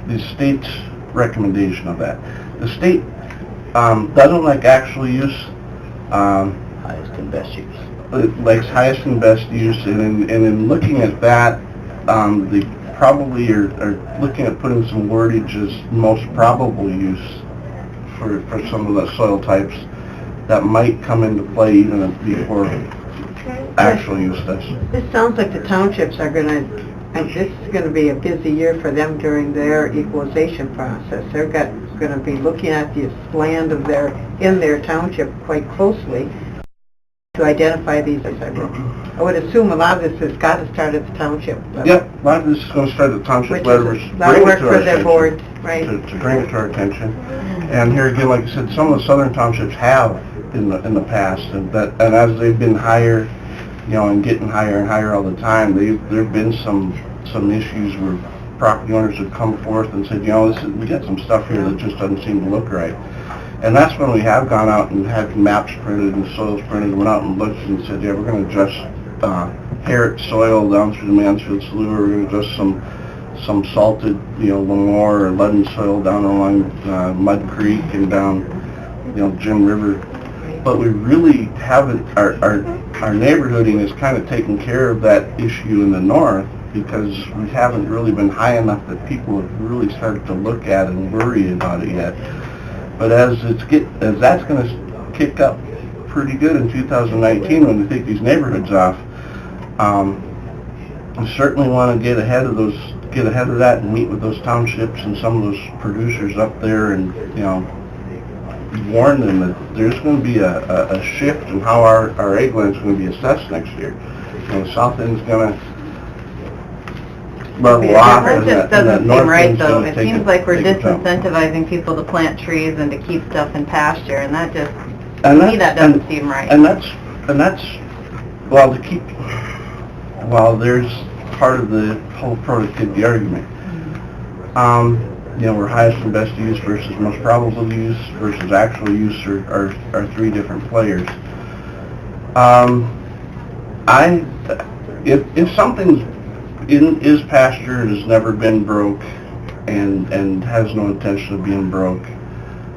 the state's recommendation of that. The state doesn't like actual use. Highest and best use. It likes highest and best use, and in looking at that, they probably are looking at putting some wordage as most probable use for some of the soil types that might come into play even before actual use does. This sounds like the townships are gonna, and this is gonna be a busy year for them during their equalization process. They're gonna be looking at this land in their township quite closely to identify these. I would assume a lot of this has got to start at the township level. Yep, a lot of this is going to start at the township Which level. is a lot of work for their board, right? To bring it to our attention. And here again, like I said, some of the southern townships have in the past, and as they've been higher, and getting higher and higher all the time, there've been some issues where property owners have come forth and said, we got some stuff here that just doesn't seem to look right. And that's when we have gone out and had maps printed and soils printed and went out and looked and said, we're going to adjust Herritt soil down through the Mansfield Slough, we're going to adjust some salted, Lemoore or Leaden soil down along Mud Creek and down, Jim River. But we really haven't, our neighborhooding has kind of taken care of that issue in the north because we haven't really been high enough that people have really started to look at and worry about it yet. But as that's going to kick up pretty good in 2019 when we take these neighborhoods off, we certainly want to get ahead of that and meet with those townships and some of those producers up there and warn them that there's going to be a shift in how our egg land's going to be assessed next year. South End's going to level off, That and just that doesn't north seem right, end's though. going to It take seems like we're take a jump. disincentivizing people to plant trees and to keep stuff in pasture, and that just, to And me, that doesn't seem right. And that's there's part of the whole productivity argument. We're highest and best use versus most probable use versus actual use are three different players. If something's is pasture and has never been broke and has no intention of being broke,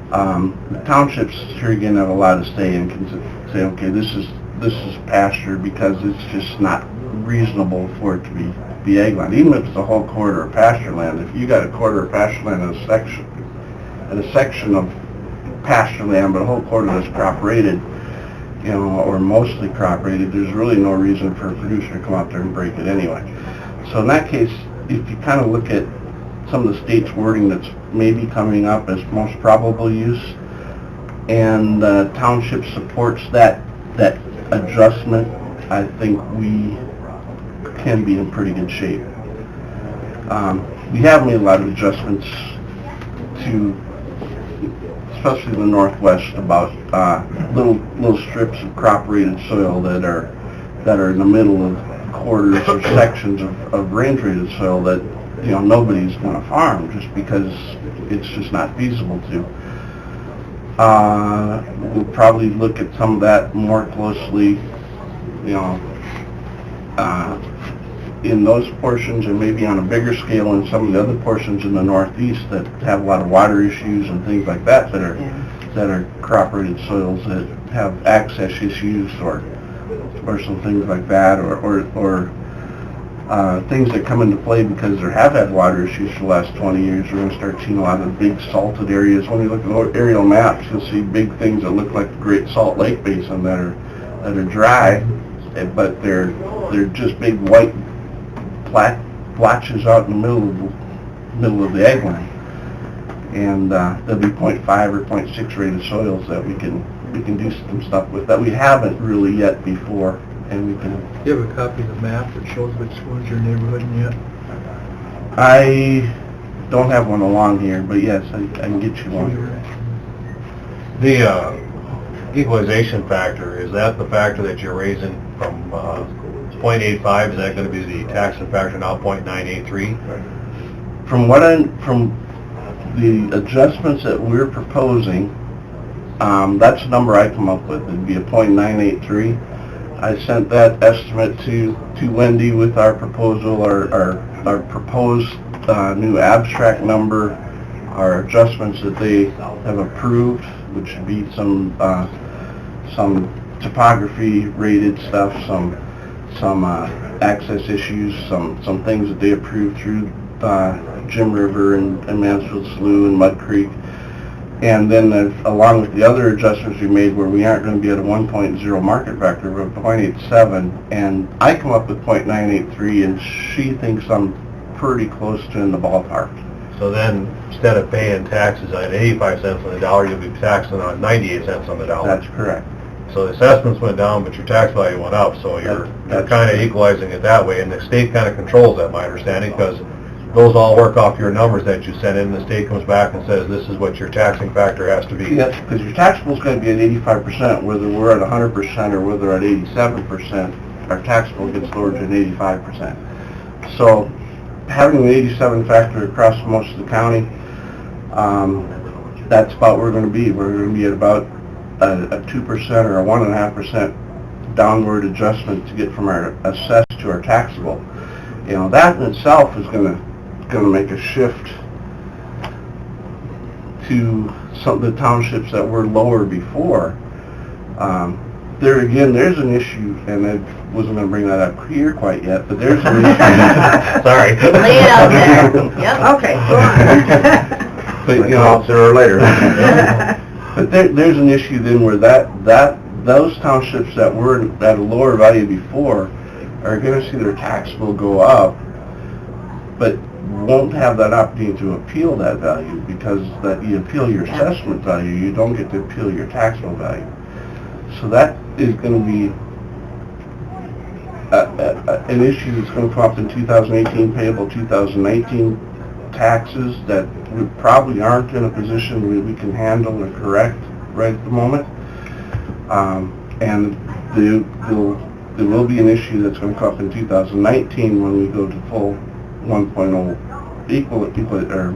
the townships here again have a lot to say and can say, okay, this is pasture because it's just not reasonable for it to be egg land. Even if it's a whole quarter of pasture land, if you got a quarter of pasture land in a section of pasture land, but a whole quarter that's crop rated, or mostly crop rated, there's really no reason for a producer to come out there and break it anyway. So in that case, if you kind of look at some of the state's wording that's maybe coming up as most probable use, and the township supports that that adjustment, I think we can be in pretty good shape. We have made a lot of adjustments to, especially the northwest, about little strips of crop-rated soil that are in the middle of quarters or sections of range-rated soil that, you know, nobody's going to farm just because it's just not feasible to. We'll probably look at some of that more closely, you know, in those portions, and maybe on a bigger scale in some of the other portions in the northeast that have a lot of water issues and things like that that are crop-rated soils that have access issues or some things like that, or things that come into play because there have had water issues for the last 20 years. We're going to start seeing a lot of big salted areas. When you look at aerial maps, you'll see big things that look like the Great Salt Lake Basin that are dry, but they're just big white blotches out in the middle of the ag line. And there'll be 0.5 or 0.6 rated soils that we can do some stuff with that we haven't really yet before. And we can. Do you have a copy of the map that shows which one's your neighborhood yet? I don't have one along here, but yes, I can get you one. The equalization factor, is that the factor that you're raising from 0.85? Is that going to be the taxing factor now, 0.983? From the adjustments that we're proposing, that's the number I come up with. It'd be a 0.983. I sent that estimate to Wendy with our proposal, our proposed new abstract number, our adjustments that they have approved, which would be some topography rated stuff, some access issues, some things that they approved through Jim River and Mansfield Slough and Mud Creek. And then along with the other adjustments we made where we aren't going to be at a 1.0 market factor, we're at 0.87, and I come up with 0.983, and she thinks I'm pretty close to in the ballpark. So then, instead of paying taxes on 85 cents on the dollar, you'll be taxing on 98 cents on the dollar. That's correct. So the assessments went down, but your tax value went up, so you're kind of equalizing it that way, and the state kind of controls that, my understanding, because those all work off your numbers that you sent in, the state comes back and says, this is what your taxing factor has to be. Yes, because your taxable is going to be at 85%, whether we're at 100% or whether we're at 87%, our taxable gets lowered to an 85%. So having an 87 factor across most of the county, that's about where we're going to be. We're going to be at about a 2% or a 1.5% downward adjustment to get from our assessed to our taxable. You know, that in itself is going to make a shift to some of the townships that were lower before. There again, there's an issue, and I wasn't going to bring that up here quite yet, but there's an issue. Sorry. Lay it out there. Yep. Okay, go on. But you know, Sooner or later. but there's an issue then where those townships that were at a lower value before are going to see their taxable go up, but won't have that opportunity to appeal that value, because that you appeal your assessment value, you don't get to appeal your taxable value. So that is going to be an issue that's going to come up in 2018 payable 2019 taxes that we probably aren't in a position where we can handle or correct right at the moment. And there will be an issue that's going to come up in 2019 when we go to full 1.0 equal or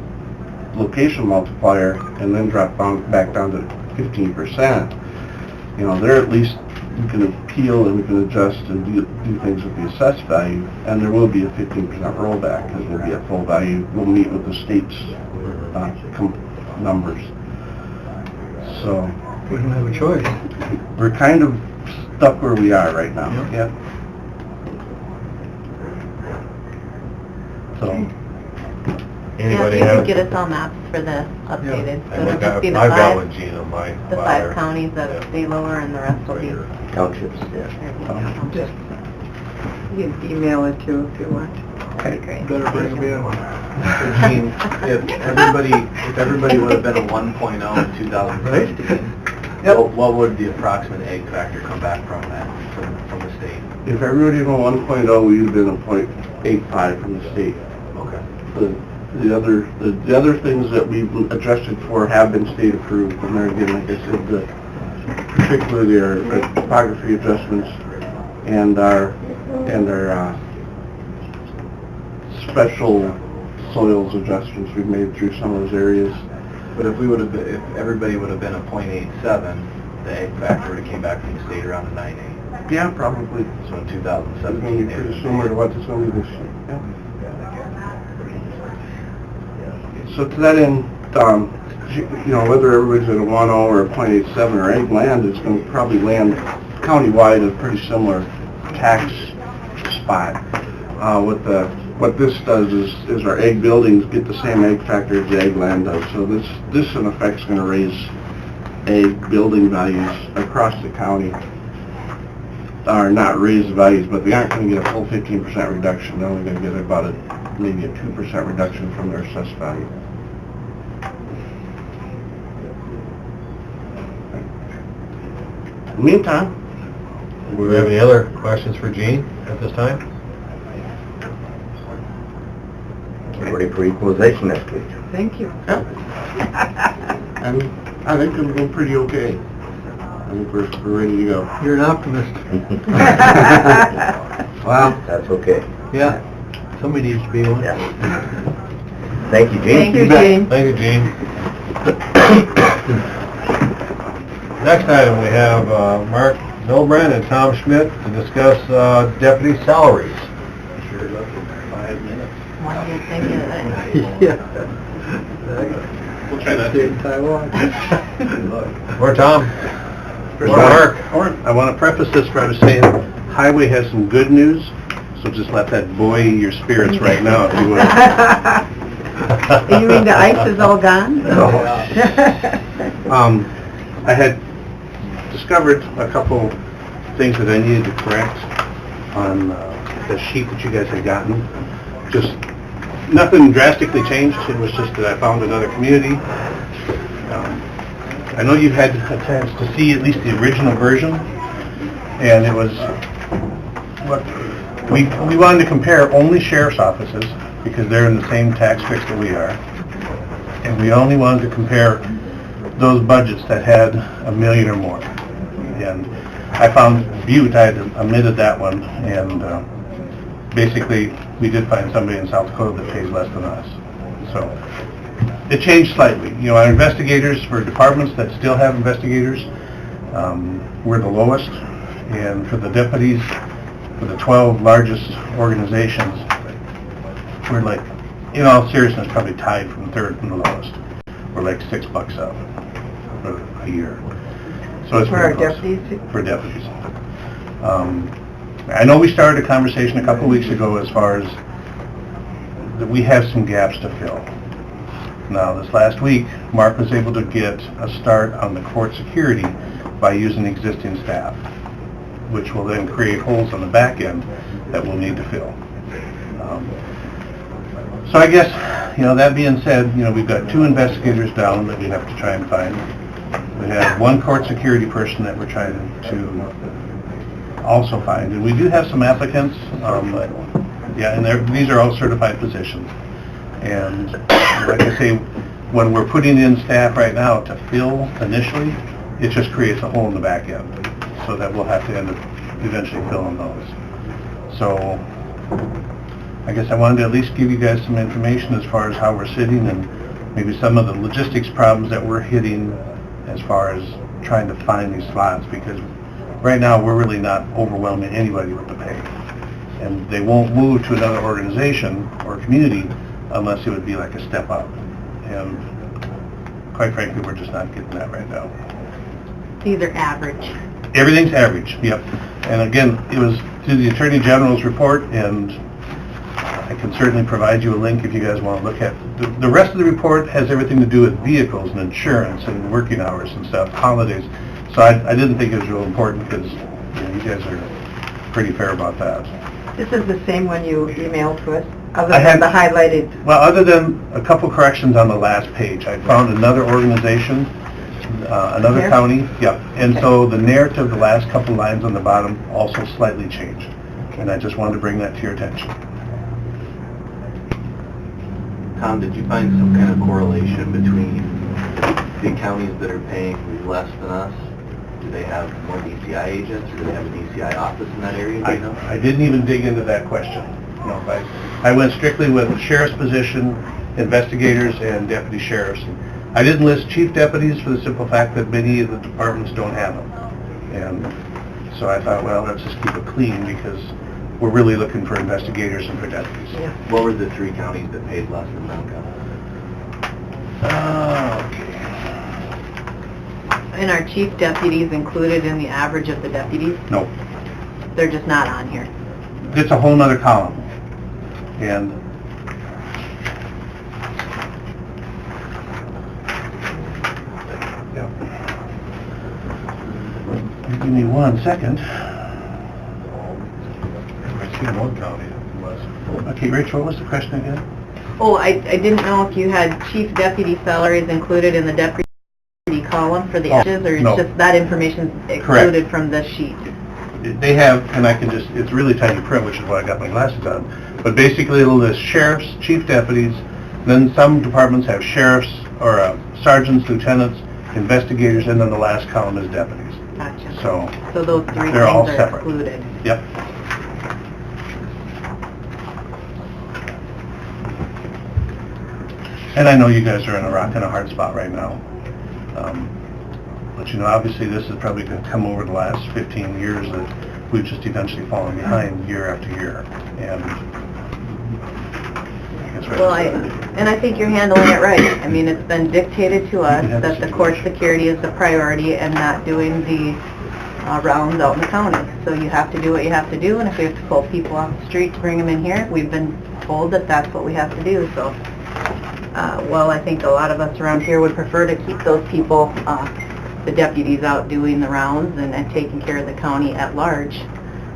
location multiplier, and then drop back down to 15%. You know, there at least we can appeal and we can adjust and do things with the assessed value, and there will be a 15% rollback because we'll be at full value. We'll meet with the state's numbers. So We don't have a choice. we're kind of stuck where we are right now. Yep. So, Anybody Yeah, if you have? could get us all maps for this updated, so it'll just be the I've got five, one, Gene, on my the file 5 counties that Yeah. stay lower, and the rest will be townships. Just, you can email it too if you want. that'd be great. Better bring them in. Gene, if everybody would have been a 1.0 in 2016, What would the approximate egg factor come back from that, from the state? If everybody went 1.0, we'd have been a 0.85 from the state. Okay. The other things that we've adjusted for have been state approved, and there again, like I said, particularly our topography adjustments and our special soils adjustments we've made through some of those areas. But if everybody would have been a 0.87, the egg factor would have came back from the state around a 9.8. Yeah, probably. So in It's 2017, going to be pretty similar to what it's going to be this year. Yeah. So to that end, whether everybody's at a 1.0 or a 0.87 or egg land, it's going to probably land countywide at a pretty similar tax spot. What this does is our egg buildings get the same egg factor as the egg land does. So this in effect is going to raise egg building values across the county. Or not raise the values, but they aren't going to get a full 15% reduction. They're only going to get about maybe a 2% reduction from their assessed value. In the meantime, Do we have any other questions for Gene at this time? ready for equalization next week. Thank you. And I think it'll go pretty okay. I think we're ready to go. You're an optimist. Well, that's okay. Yeah, somebody needs to be one. Yeah. Thank you, Gene. Thank you, Jane. Thank you, Gene. Next item, we have Mark Milbrand and Tom Schmidt to discuss deputy salaries. Sure, look at 5 minutes. Yeah. We'll try that. In Taiwan. Or Tom? Or Mark? I want to preface this by saying Highway has some good news, so just let that buoy your spirits right now, if you will. You mean the ice is all gone? I had discovered a couple things that I needed to correct on the sheet that you guys had gotten. Just nothing drastically changed. It was just that I found another community. I know you've had a chance to see at least the original version, and it was what we wanted to compare only sheriff's offices because they're in the same tax fix that we are, and we only wanted to compare those budgets that had $1 million or more. And I found Butte, I had omitted that one, and basically we did find somebody in South Dakota that pays less than us. So it changed slightly. You know, our investigators for departments that still have investigators, we're the lowest, and for the deputies, for the 12 largest organizations, we're like, in all seriousness, probably tied from third from the lowest. We're like $6 up for a year. So it's For our pretty close. deputies? For deputies. I know we started a conversation a couple weeks ago as far as that we have some gaps to fill. Now, this last week, Mark was able to get a start on the court security by using existing staff, which will then create holes on the back end that we'll need to fill. So I guess, you know, that being said, you know, we've got 2 investigators down that we have to try and find. We have 1 court security person that we're trying to also find, and we do have some applicants, but yeah, and these are all certified positions. And like I say, when we're putting in staff right now to fill initially, it just creates a hole in the back end, so that we'll have to end up eventually filling those. So I guess I wanted to at least give you guys some information as far as how we're sitting and maybe some of the logistics problems that we're hitting as far as trying to find these slots, because right now we're really not overwhelming anybody with the pay. And they won't move to another organization or community unless it would be like a step up. And quite frankly, we're just not getting that right now. These are average. Everything's average, yep. And again, it was through the Attorney General's report, and I can certainly provide you a link if you guys want to look at. The rest of the report has everything to do with vehicles and insurance and working hours and stuff, holidays. So I didn't think it was real important because you guys are pretty fair about that. This is the same one you emailed to us, I other had- than the highlighted. Well, other than a couple corrections on the last page, I found another organization another Here? county, yep. And Okay. so the narrative, the last couple lines on the bottom also slightly changed. And I just wanted to bring that to your attention. Tom, did you find some kind of correlation between the counties that are paying less than us? Do they have more DCI agents, or do they have a DCI office in that area, do you know? I didn't even dig into that question. No, I went strictly with the sheriff's position, investigators, and deputy sheriffs. I didn't list chief deputies for the simple fact that many of the departments don't have them. And so I thought, well, let's just keep it clean, because we're really looking for investigators and for deputies. Yeah. What were the 3 counties that paid less than Brown County? Okay. And are chief deputies included in the average of the deputies? No, They're just not on here. it's a whole nother column. And yep. You give me 1 second. Okay, Rachel, what was the question again? Oh, I didn't know if you had chief deputy salaries included in the deputy column for the edges, or no. it's just that information excluded from this sheet? They have, and I can just, it's really tiny print, which is why I got my glasses on, but basically it'll list sheriffs, chief deputies, then some departments have sheriffs, or sergeants, lieutenants, investigators, and then the last column is deputies. Gotcha. So, So those 3 they're all things are separate. excluded. Yep. And I know you guys are in a rock and a hard spot right now. But you know, obviously this is probably going to come over the last 15 years that we've just eventually fallen behind year after year. And I guess Well, and I think you're handling it right. I mean, it's been dictated to us You can have that the the court situation. security is the priority and not doing the rounds out in the county. So you have to do what you have to do, and if we have to pull people off the street to bring them in here, we've been told that that's what we have to do, so. Well, I think a lot of us around here would prefer to keep those people, the deputies out doing the rounds and taking care of the county at large.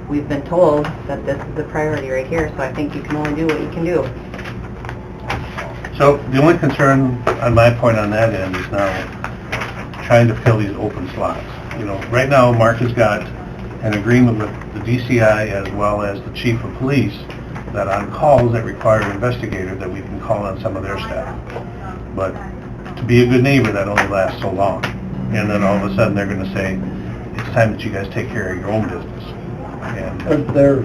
We've been told that this is the priority right here, so I think you can only do what you can do. So the only concern on my point on that end is now trying to fill these open slots. You know, right now Mark has got an agreement with the DCI as well as the chief of police that on calls that require an investigator that we can call on some of their staff. But to be a good neighbor, that only lasts so long. And then all of a sudden they're going to say, it's time that you guys take care of your own business. And The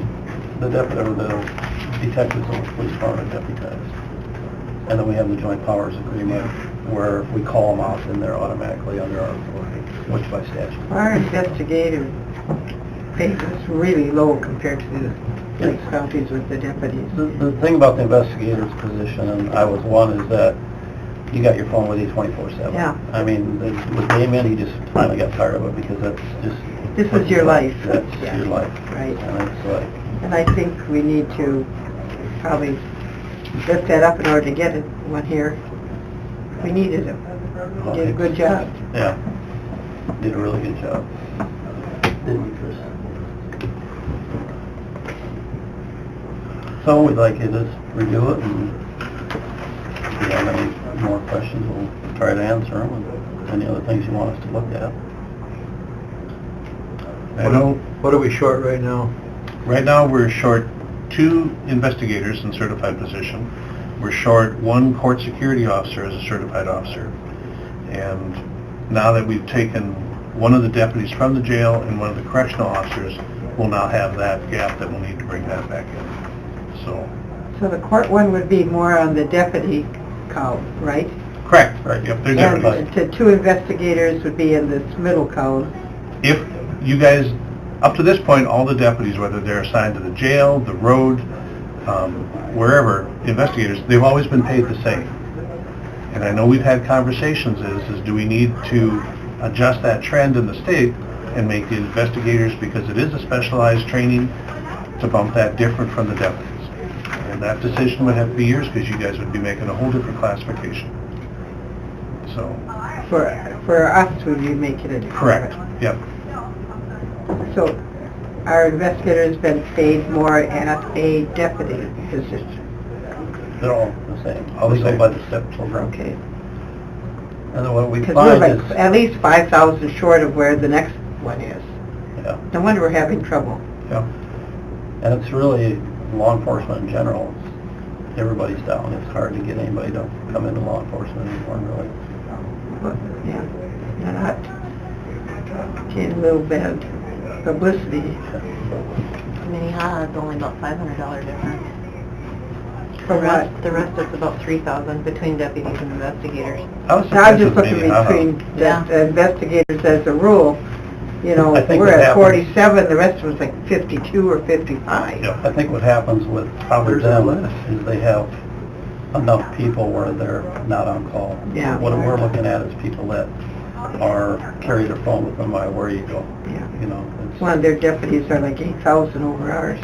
detectives on the police department deputized. And then we have the joint powers agreement where if we call them out, then they're automatically under our authority, which by statute. Our investigative pay is really low compared to the police counties with the deputies. The thing about the investigator's position, and I was one, is that you got your phone with you 24/7. Yeah. I mean, with Damien, he just finally got tired of it because that's just... This is your life. That's Yeah. your life. Right. And it's like... And I think we need to probably lift that up in order to get one here. We needed him. He did a good job. Yeah. Did a really good job. Didn't we, Chris? So we'd like you to review it, and if you have any more questions, we'll try to answer them, and any other things you want us to look at. I know What are we short right now? right now we're short 2 investigators in certified position. We're short 1 court security officer as a certified officer. And now that we've taken one of the deputies from the jail and one of the correctional officers, we'll now have that gap that we'll need to bring that back in. So, So the court one would be more on the deputy column, right? correct, right, yep, they're deputies. And the 2 investigators would be in this middle column. If you guys, up to this point, all the deputies, whether they're assigned to the jail, the road, wherever, investigators, they've always been paid the same. And I know we've had conversations is do we need to adjust that trend in the state and make the investigators, because it is a specialized training, to bump that different from the deputies. And that decision would have to be yours, because you guys would be making a whole different classification. So, For us, we'd be making it. correct, yep. So our investigator's been paid more at a deputy position. They're all the same. All they go by the STEP program. Okay. And then what we Because we're find like is, at least 5,000 short of where the next one is. yeah, No wonder we're having trouble. yeah. And it's really law enforcement in general. Everybody's down. It's hard to get anybody to come into law enforcement anymore, really. But, yeah, not getting a little bad publicity. Minnehaha is only about $500 difference. For what? The rest is about $3,000 between deputies and investigators. I was So I was surprised just with looking Minnehaha. between Yeah. the investigators as a rule, you know, I think we're what at happens- 47, the rest was like 52 or 55. Yeah, I think what happens with probably them is they have enough people where they're not on call. Yeah. What we're looking at is people that are, carry their phone with them where you go. Yeah. You know, it's, One of their deputies are like 8,000 over ours.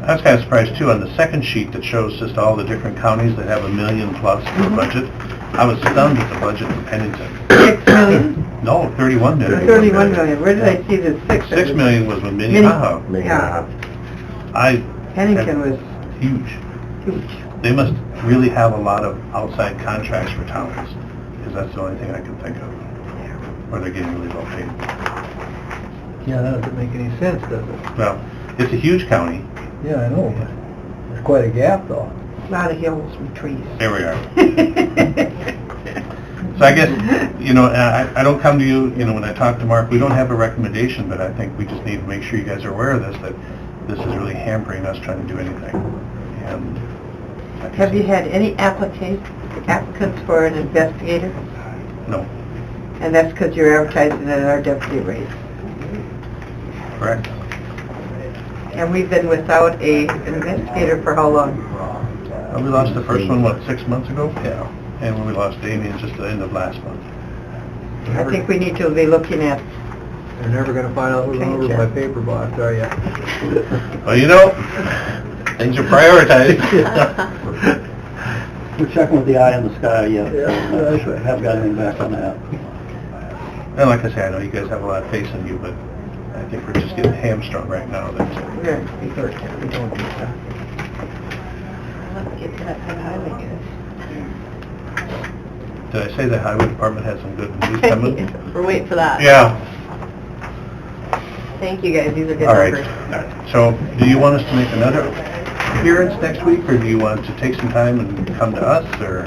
I was kind of surprised too, on the second sheet that shows just all the different counties that have $1 million plus for budget. I was stunned at the budget for Pennington. 6 million? No, 31 million. 31 million. Where did I see the 6? 6 million was with Minnehaha. Yeah. Pennington was Huge. huge. They must really have a lot of outside contracts for towns, because that's the only thing I can think of. Or they're getting really well paid. yeah, that doesn't make any sense, does it? Well, it's a huge county. Yeah, I know, but there's quite a gap, though. A lot of hills and trees. There we are. So I guess, you know, I don't come to you, you know, when I talk to Mark, we don't have a recommendation, but I think we just need to make sure you guys are aware of this, that this is really hampering us trying to do anything. And I Have you just- had any applicants for an investigator? No, And that's because you're advertising at our deputy rate. correct? And we've been without an investigator for how long? We lost the first one, what, 6 months ago? Yeah. And when we lost Damien just at the end of last month. I think we need to be looking at, You're never gonna find out who's over my paper box, are ya? Well, you know, things are prioritized. We're checking with the eye in the sky yet, so I haven't got anything back on that. And like I say, I know you guys have a lot of faith in you, but I think we're just getting hamstrung right now. That's we're going to be very careful, we don't do that. Let's get to that highway news. Did I say the highway department has some good news coming? We're waiting for that. Yeah. Thank you, guys, these are good All right. numbers. All right. So, do you want us to make another appearance next week, or do you want to take some time and come to us, or?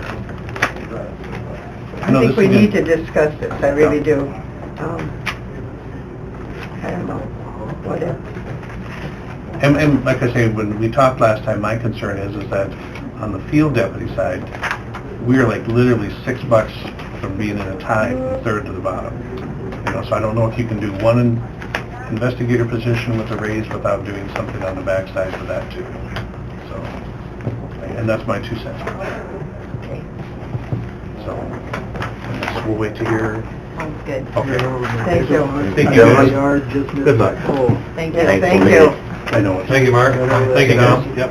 I think we need to discuss this, I really do. I don't know, whatever. And like I say, when we talked last time, my concern is that on the field deputy side, we are like literally $6 from being in a tie, third to the bottom. You know, so I don't know if you can do one investigator position with a raise without doing something on the backside for that too. So, and that's my 2 cents. Okay. So, I guess we'll wait to hear. Sounds good. Okay. Thank you. Thank you, guys. Good luck. Thank you. Yes, thank you. I know. Thank you, Mark. Thank you, Tom. Yep.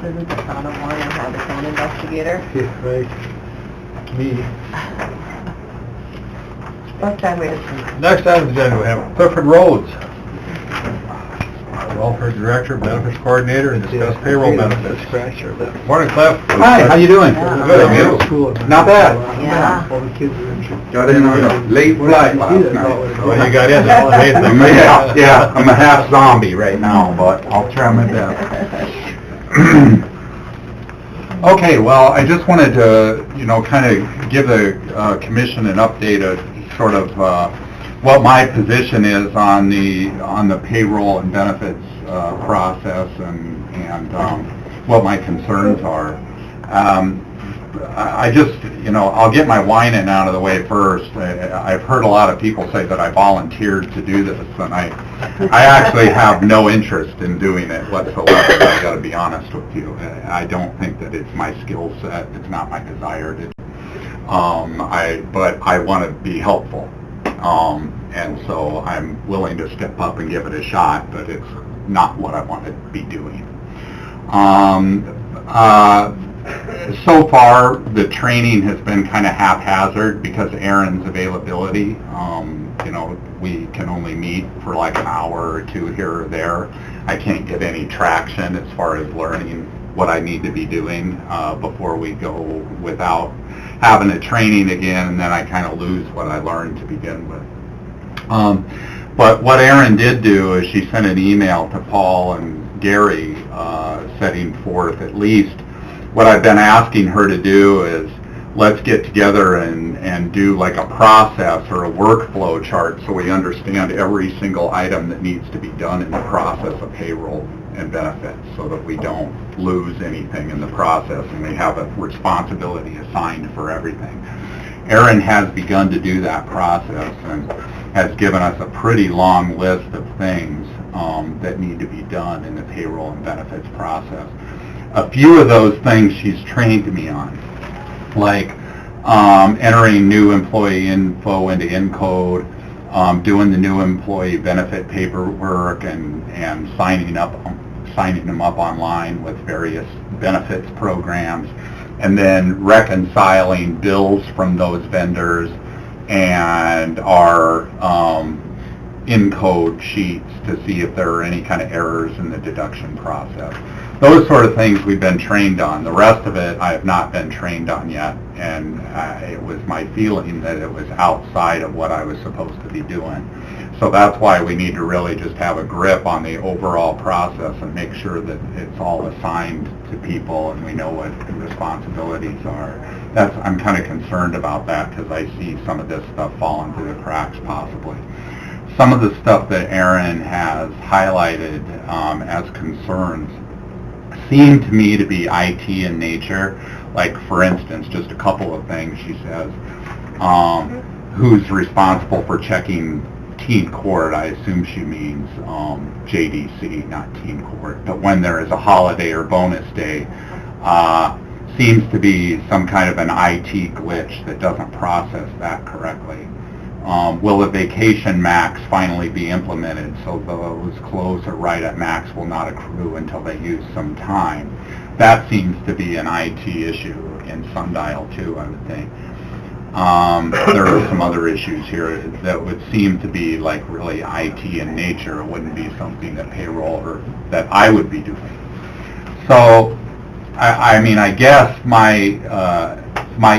Doesn't the town of Warren have its own investigator? Yeah, right. Me. What time is it? Next item on the agenda, we have Clifford Rhodes, Welfare Director, Benefits Coordinator, and discuss payroll benefits. Morning, Cliff. Hi, how you doing? Good, and you? Not bad. Yeah. All the kids are in. Got in on a late flight last night. Well, you got in, that's the main thing. Yeah, I'm a half zombie right now, but I'll try my best. Okay, well, I just wanted to, you know, kind of give the commission an update of sort of what my position is on the payroll and benefits process and what my concerns are. I just, you know, I'll get my whining out of the way first. I've heard a lot of people say that I volunteered to do this, and I actually have no interest in doing it whatsoever. I've got to be honest with you. I don't think that it's my skill set. It's not my desire to. But I want to be helpful, and so I'm willing to step up and give it a shot. But it's not what I want to be doing. So far, the training has been kind of haphazard because of Aaron's availability. You know, we can only meet for like an hour or two here or there. I can't get any traction as far as learning what I need to be doing before we go without having a training again, and then I kind of lose what I learned to begin with. But what Erin did do is she sent an email to Paul and Gary setting forth at least what I've been asking her to do is let's get together and do like a process or a workflow chart so we understand every single item that needs to be done in the process of payroll and benefits so that we don't lose anything in the process and we have a responsibility assigned for everything. Erin has begun to do that process and has given us a pretty long list of things that need to be done in the payroll and benefits process. A few of those things she's trained me on, like entering new employee info into Encode, doing the new employee benefit paperwork and signing them up online with various benefits programs, and then reconciling bills from those vendors and our Encode sheets to see if there are any kind of errors in the deduction process. Those sort of things we've been trained on. The rest of it I have not been trained on yet, and it was my feeling that it was outside of what I was supposed to be doing. So that's why we need to really just have a grip on the overall process and make sure that it's all assigned to people and we know what the responsibilities are. I'm kind of concerned about that because I see some of this stuff falling through the cracks possibly. Some of the stuff that Erin has highlighted as concerns seem to me to be IT in nature. Like, for instance, just a couple of things she says. Who's responsible for checking teen court? I assume she means JDC, not teen court. But when there is a holiday or bonus day, seems to be some kind of an IT glitch that doesn't process that correctly. Will a vacation max finally be implemented so those close or right at max will not accrue until they use some time? That seems to be an IT issue in Sundial too, I would think. There are some other issues here that would seem to be like really IT in nature. It wouldn't be something that payroll or that I would be doing. So, I mean, I guess my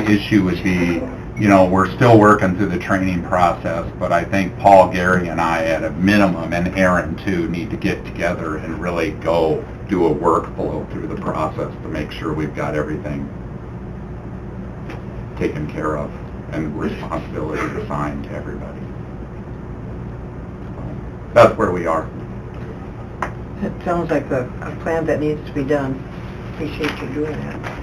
issue would be, you know, we're still working through the training process, but I think Paul, Gary, and I at a minimum, and Erin too, need to get together and really go do a workflow through the process to make sure we've got everything taken care of and responsibility assigned to everybody. So that's where we are. It sounds like a plan that needs to be done. Appreciate you doing that.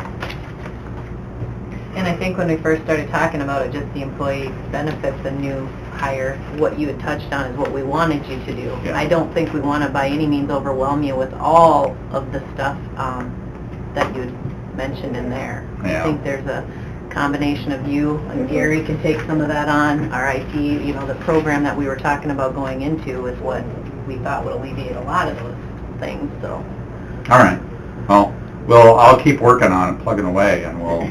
And I think when we first started talking about it, just the employee benefits, the new hire, what you had touched on is what we wanted you to do. Yeah. I don't think we want to by any means overwhelm you with all of the stuff that you had mentioned in there. Yeah. I think there's a combination of you and Gary can take some of that on. Our IT, you know, the program that we were talking about going into is what we thought would alleviate a lot of those things, so. All right. Well, I'll keep working on it, plugging away, and we'll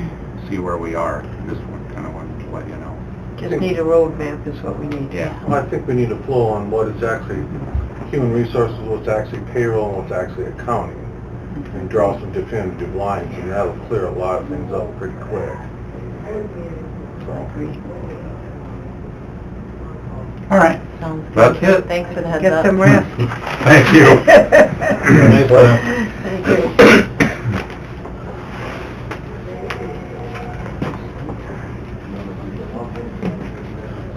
see where we are. Just kind of wanted to let you know. Just need a roadmap is what we need. Yeah. Well, I think we need a flow on what is actually human resources, what's actually payroll, and what's actually accounting, and draw some definitive lines, and that'll clear a lot of things up pretty quick. All right. Sounds good. That's it. Thanks for the heads Get up. some rest. Thank you. Thank you.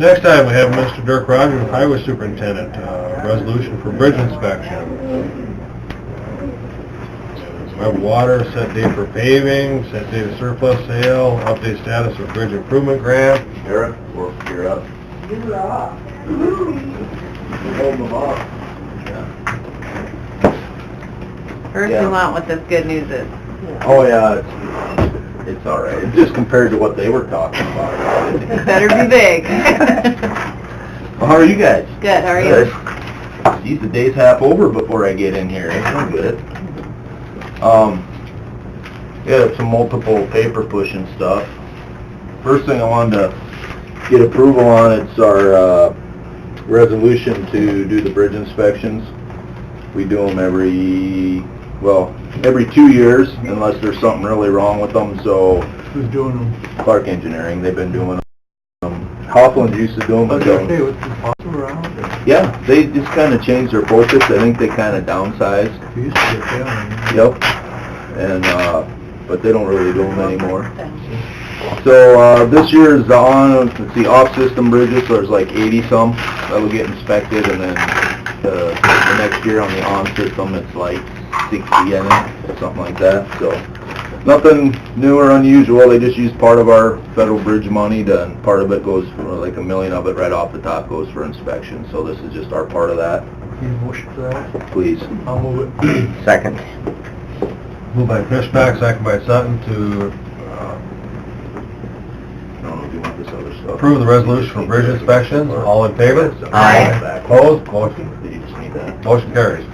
Next item, we have Mr. Dirk Rogers, Highway Superintendent, resolution for bridge inspection. We have water, set date for paving, set date of surplus sale, update status of bridge improvement grant. Eric, you're up. You're off. Hold them off. First, we want what this good news is. Oh, yeah, it's all right. It's just compared to what they were talking about. It better be big. Well, how are you guys? Good, how are you? Good. Geez, the day's half over before I get in here. It's no good. Yeah, some multiple paper pushing stuff. First thing I wanted to get approval on, it's our resolution to do the bridge inspections. We do them every, well, every 2 years unless there's something really wrong with them, so Who's doing them? Clark Engineering, they've been doing them. Hawthorne used to do them, but what's the awesome around? yeah, they just kind of changed their focus. I think they kind of downsized. We used to get them. Yep. And, but they don't really do them anymore. So, this year is let's see, off-system bridges, so there's like 80 some that'll get inspected, and then the next year on the on-system, it's like 60, I think, something like that, so. Nothing new or unusual, they just use part of our federal bridge money, and part of it goes, for like $1 million of it right off the top goes for inspection, so this is just our part of that. Need a motion for that? Please. I'll move it. Second. Moved by Fishback, second by Sutton to I don't know if you want this other stuff. approve the resolution for bridge inspections. All in favor? Aye. Opposed? Motion You just need that. Motion carries.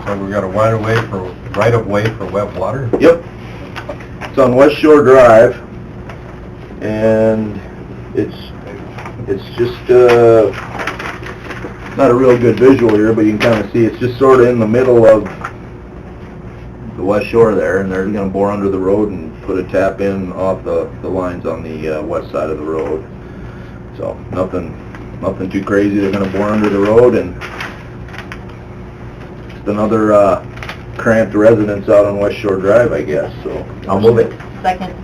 So we got a right-of-way for wet water? Yep. It's on West Shore Drive, and it's just, not a real good visual here, but you can kind of see it's just sort of in the middle of the West Shore there, and they're gonna bore under the road and put a tap in off the lines on the west side of the road. So, nothing too crazy. They're gonna bore under the road, and just another cramped residence out on West Shore Drive, I guess, so. I'll move it. Second.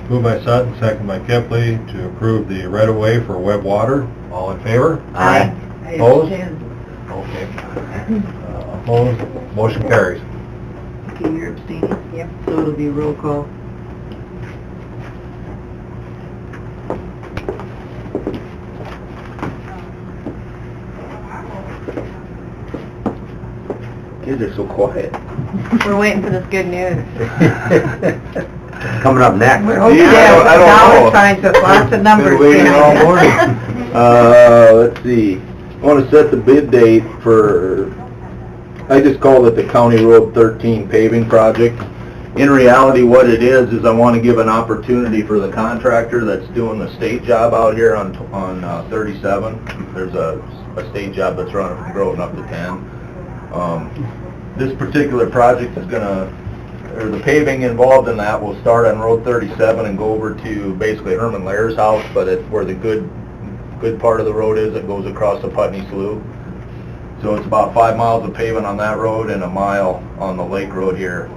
Moved by Sutton, second by Kempley to approve the right-of-way for wet water. All in favor? Aye. Opposed? Okay. Opposed? Motion carries. Okay, you're abstaining? Yep. So it'll be roll call. Kids are so quiet. We're waiting for this good news. Coming up next. I don't know. Dollar signs with lots of numbers Been waiting all behind morning. Let's see, I want to set the bid date for, I just called it the County Road 13 paving project. In reality, what it is I want to give an opportunity for the contractor that's doing the state job out here on 37. There's a state job that's running from Groton up to 10. This particular project is the paving involved in that will start on Road 37 and go over to basically Herman Lair's house, but it's where the good part of the road is that goes across the Putney Slough. So it's about 5 miles of pavement on that road and a mile on the lake road here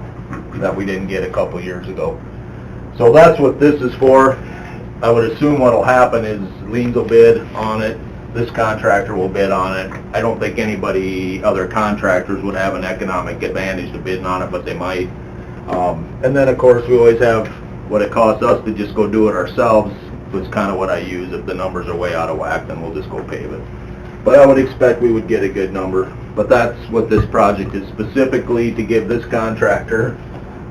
that we didn't get a couple years ago. So that's what this is for. I would assume what'll happen is Liens will bid on it, this contractor will bid on it. I don't think other contractors would have an economic advantage to bidding on it, but they might. And then, of course, we always have what it costs us to just go do it ourselves, which is kind of what I use. If the numbers are way out of whack, then we'll just go pave it. But I would expect we would get a good number. But that's what this project is, specifically to give this contractor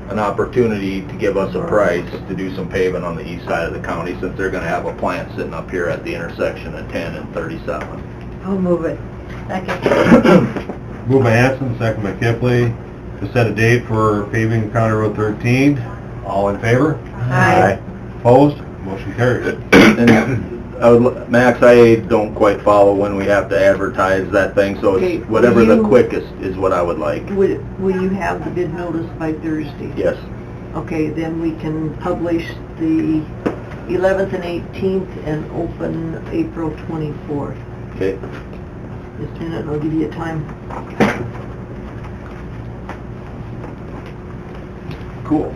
an opportunity to give us a price to do some paving on the east side of the county, since they're going to have a plant sitting up here at the intersection of 10 and 37. I'll move it. Second. Moved by Hanson, second by Kempley to set a date for paving County Road 13. All in favor? Aye. Opposed? Motion carries. And Max, I don't quite follow when we have to advertise that thing, so Okay, it's whatever will the you- quickest is what I would like. Will you have the bid notice by Thursday? Yes. Okay, then we can publish the 11th and 18th and open April 24th. Okay. Just a minute, I'll give you a time. Cool.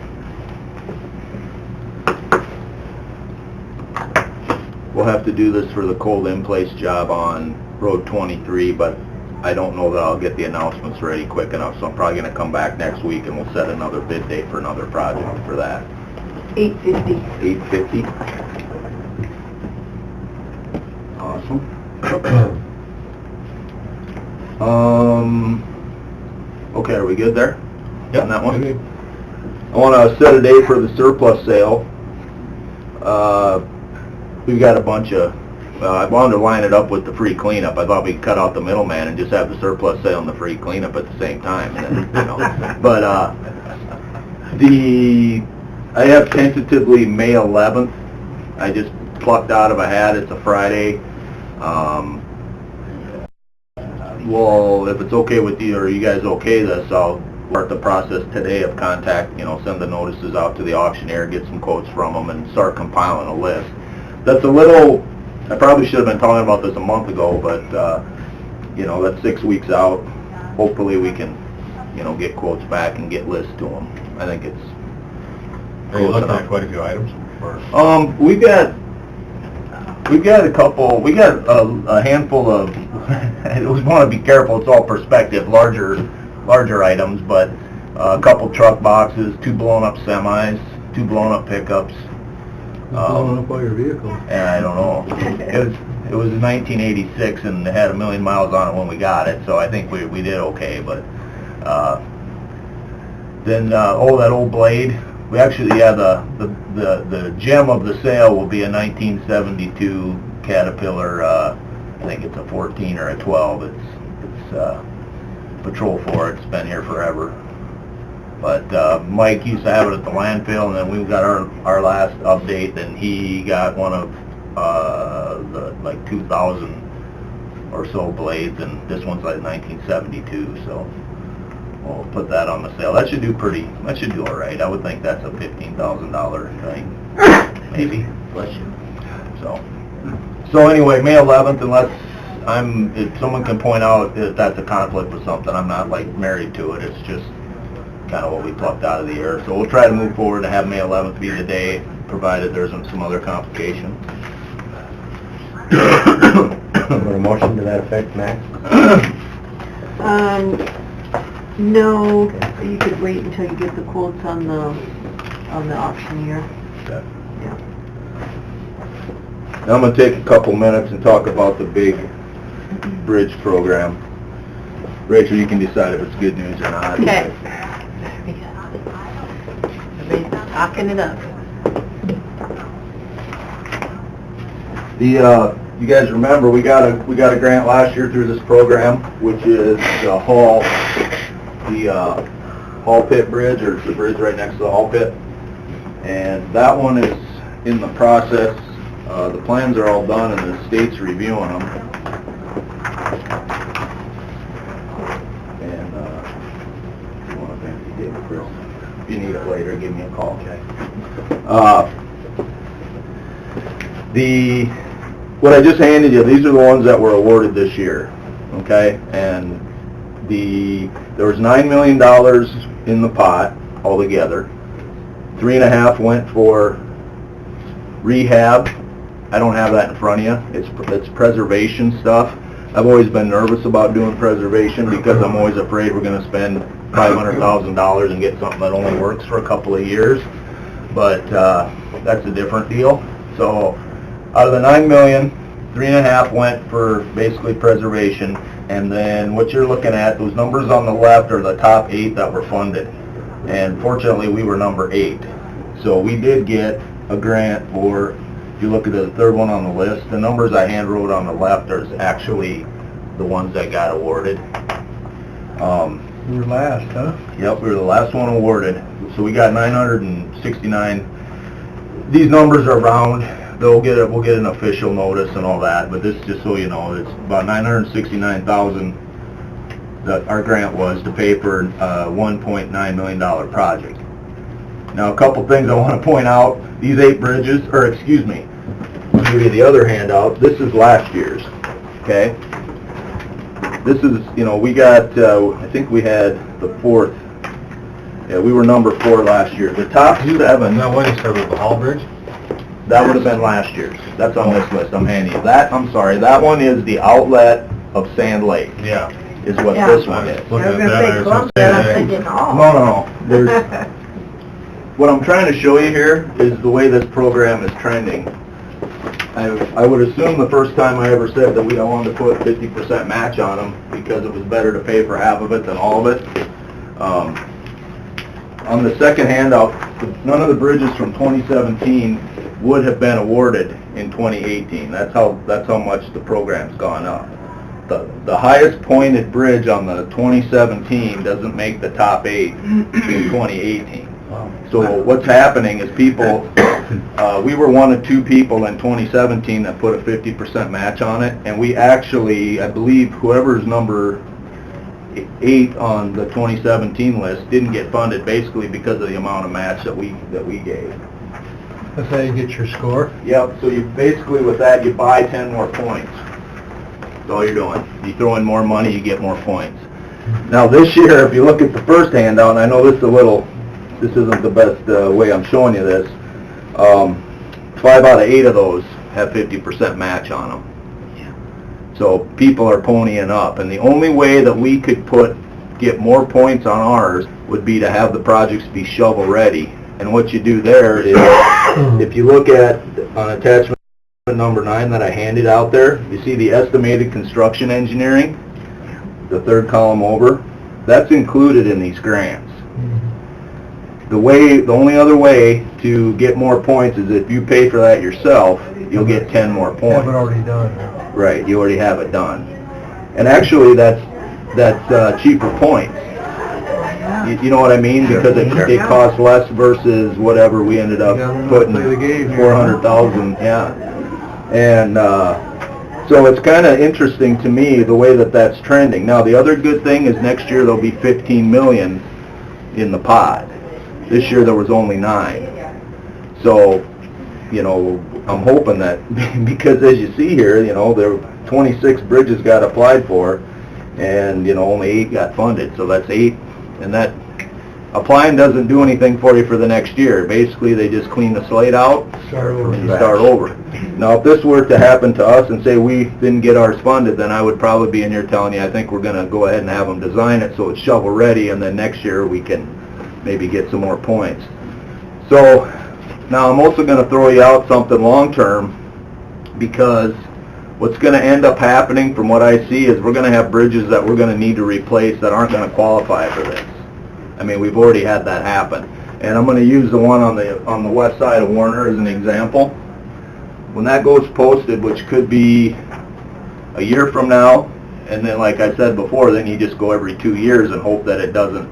We'll have to do this for the cold in-place job on Road 23, but I don't know that I'll get the announcements ready quick enough, so I'm probably going to come back next week and we'll set another bid date for another project for that. 8:50. 8:50? Awesome. Okay, are we good there? On that one? I want to set a date for the surplus sale. We've got a bunch of, I wanted to line it up with the free cleanup. I thought we'd cut out the middleman and just have the surplus sale and the free cleanup at the same time. And then, But I have tentatively May 11th. I just plucked out of a hat. It's a Friday. well, if it's okay with you, or you guys okay this, I'll start the process today of contact, send the notices out to the auctioneer, get some quotes from them, and start compiling a list. That's a little, I probably should have been talking about this a month ago, but, that's 6 weeks out. Hopefully we can, get quotes back and get lists to them. I think it's Are you close looking enough. at quite a few items? Or- We've got a couple, we got a handful of, I always want to be careful, it's all perspective, larger items, but a couple truck boxes, 2 blown up semis, 2 blown up pickups. Blowing up all your vehicles. And I don't know, it was 1986 and it had 1 million miles on it when we got it, so I think we did okay, but, then, that old blade, we actually, the gem of the sale will be a 1972 Caterpillar, I think it's a 14 or a 12, it's Patrol 4, it's been here forever. But, Mike used to have it at the landfill, and then we got our last update, and he got one of, the, like, 2,000 or so blades, and this one's like 1972, so we'll put that on the sale. That should do all right. I would think that's a $15,000 thing, maybe. Bless you. So anyway, May 11th, if someone can point out if that's a conflict with something, I'm not like married to it, it's just kind of what we plucked out of the air. So we'll try to move forward to have May 11th be the day, provided there's some other complication. Want a motion to that effect, Max? No, you could wait until you get the quotes on the auctioneer. Okay. Yeah. Now I'm going to take a couple minutes and talk about the big bridge program. Rachel, you can decide if it's good news or not. Okay. Everybody's talking it up. You guys remember we got a grant last year through this program, which is the Hall Pit Bridge, or the bridge right next to the Hall Pit, and that one is in the process. The plans are all done, and the state's reviewing them. And if you want to thank you, David, Chris, if you need it later, give me a call. Okay. What I just handed you, these are the ones that were awarded this year, okay? And there was $9 million in the pot altogether. 3.5 went for rehab. I don't have that in front of you. It's preservation stuff. I've always been nervous about doing preservation because I'm always afraid we're going to spend $500,000 and get something that only works for a couple of years. But that's a different deal. So out of the $9 million, 3.5 went for basically preservation, and then what you're looking at, those numbers on the left are the top 8 that were funded, and fortunately we were number 8. So we did get a grant for, if you look at the third one on the list, the numbers I hand wrote on the left are actually the ones that got awarded. You were last, huh? Yep, we were the last one awarded. So we got 969. These numbers are round. We'll get an official notice and all that, but this, just so you know, it's about $969,000 that our grant was to pay for a $1.9 million project. Now, a couple things I want to point out. These 8 bridges, or excuse me, I'll give you the other handout. This is last year's, okay? This is, we got, I think we had the 4th. Yeah, we were number 4 last year. The top 7. Now, what is there with the Hall Bridge? That would have been last year's. That's on this list I'm handing you. That one is the outlet of Sand Lake, Yeah. is what Yeah. this one is. Looking I was at gonna that, say I was Columbia, gonna I'm say, thinking, oh. No. There's, what I'm trying to show you here is the way this program is trending. I would assume the first time I ever said that we don't want to put 50% match on them because it was better to pay for half of it than all of it. On the second handout, none of the bridges from 2017 would have been awarded in 2018. That's how much the program's gone up. The highest pointed bridge on the 2017 doesn't make the top 8 in 2018. So what's happening is people We were one of two people in 2017 that put a 50% match on it, and we actually, I believe whoever's number 8 on the 2017 list didn't get funded basically because of the amount of match that we gave. That's how you get your score? Yep, so you basically with that you buy 10 more points. That's all you're doing. You throw in more money, you get more points. Now this year, if you look at the first handout, and I know this isn't the best way I'm showing you this, 5 out of 8 of those have 50% match on them. So people are ponying up, and the only way that we could get more points on ours would be to have the projects be shovel ready. And what you do there is, if you look at on attachment number 9 that I handed out there, you see the estimated construction engineering, the third column over, that's included in these grants. The only other way to get more points is if you pay for that yourself, you'll get 10 more points. Have it already done. Right, you already have it done. And actually, that's cheaper points. You know what I mean? Because it costs less versus whatever we ended up putting, 400,000, yeah. And so it's kind of interesting to me the way that that's trending. Now, the other good thing is next year there'll be 15 million in the pot. This year there was only 9. So, you know, I'm hoping that, because as you see here, you know, there 26 bridges got applied for, and, you know, only 8 got funded, so that's 8, and that, applying doesn't do anything for you for the next year. Basically, they just clean the slate out, and you start over. Now, if this were to happen to us and say we didn't get ours funded, then I would probably be in here telling you, I think we're going to go ahead and have them design it so it's shovel ready, and then next year we can maybe get some more points. So, now I'm also going to throw you out something long-term, because what's going to end up happening from what I see is we're going to have bridges that we're going to need to replace that aren't going to qualify for this. I mean, we've already had that happen. And I'm going to use the one on the west side of Warner as an example. When that goes posted, which could be a year from now, and then like I said before, then you just go every 2 years and hope that it doesn't,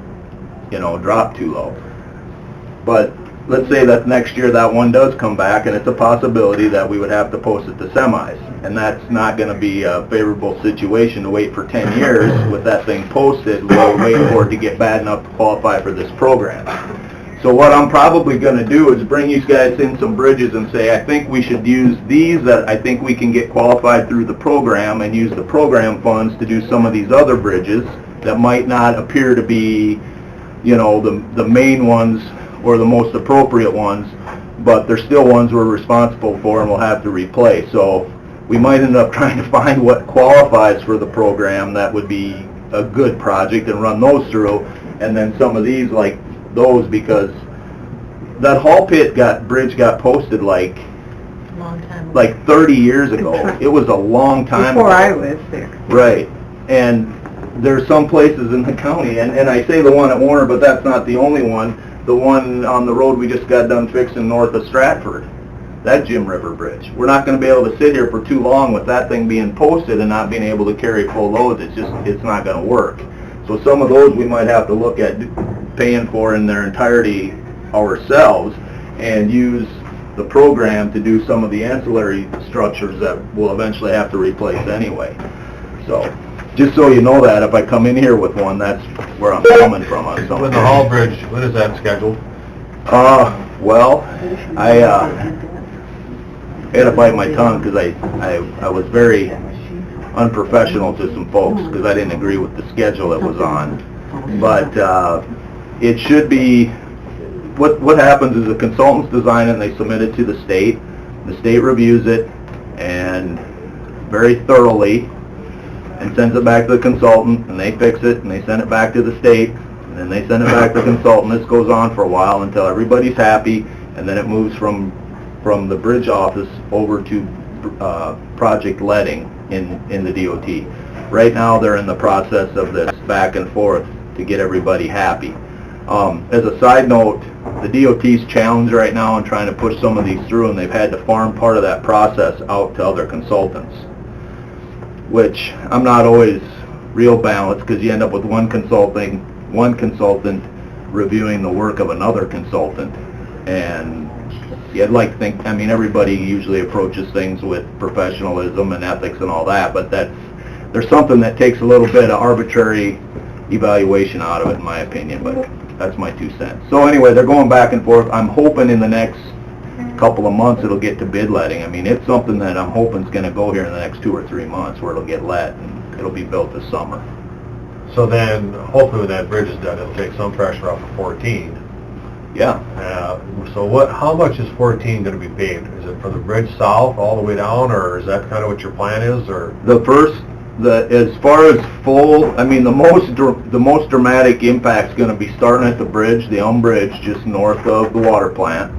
you know, drop too low. But let's say that next year that one does come back, and it's a possibility that we would have to post it to semis. And that's not going to be a favorable situation to wait for 10 years with that thing posted while waiting for it to get bad enough to qualify for this program. So what I'm probably going to do is bring you guys in some bridges and say, I think we should use these that I think we can get qualified through the program, and use the program funds to do some of these other bridges that might not appear to be, you know, the main ones or the most appropriate ones, but they're still ones we're responsible for and we'll have to replace. So we might end up trying to find what qualifies for the program that would be a good project and run those through, and then some of these like those, because that Hall Pit bridge got posted like 30 years ago. It was a long time ago. Before I was there. Right. And there's some places in the county, and I say the one at Warner, but that's not the only one. The one on the road we just got done fixing north of Stratford, that Jim River Bridge. We're not going to be able to sit here for too long with that thing being posted and not being able to carry full loads. It's not going to work. So some of those we might have to look at paying for in their entirety ourselves, and use the program to do some of the ancillary structures that we'll eventually have to replace anyway. So, just so you know that, if I come in here with one, that's where I'm coming from on something. With the Hall Bridge, when is that scheduled? Well, I had to bite my tongue because I was very unprofessional to some folks because I didn't agree with the schedule that was on. But it should be, what happens is the consultants design it and they submit it to the state reviews it and very thoroughly, and sends it back to the consultant, and they fix it, and they send it back to the state, and then they send it back to the consultant. This goes on for a while until everybody's happy, and then it moves from the bridge office over to project letting in the DOT. Right now, they're in the process of this back and forth to get everybody happy. As a side note, the DOT's challenged right now in trying to push some of these through, and they've had to farm part of that process out to other consultants, which I'm not always real balanced, because you end up with one consultant reviewing the work of another consultant, and I'd like to think, I mean, everybody usually approaches things with professionalism and ethics and all that, but there's something that takes a little bit of arbitrary evaluation out of it, in my opinion, but that's my 2 cents. So anyway, they're going back and forth. I'm hoping in the next couple of months it'll get to bid letting. I mean, it's something that I'm hoping is going to go here in the next 2 or 3 months where it'll get let and it'll be built this summer. So then, hopefully when that bridge is done, it'll take some pressure off of 14. Yeah. So how much is 14 going to be paved? Is it from the bridge south all the way down, or is that kind of what your plan is, or? As far as full, I mean, the most dramatic impact's going to be starting at the bridge, the Elm Bridge, just north of the water plant,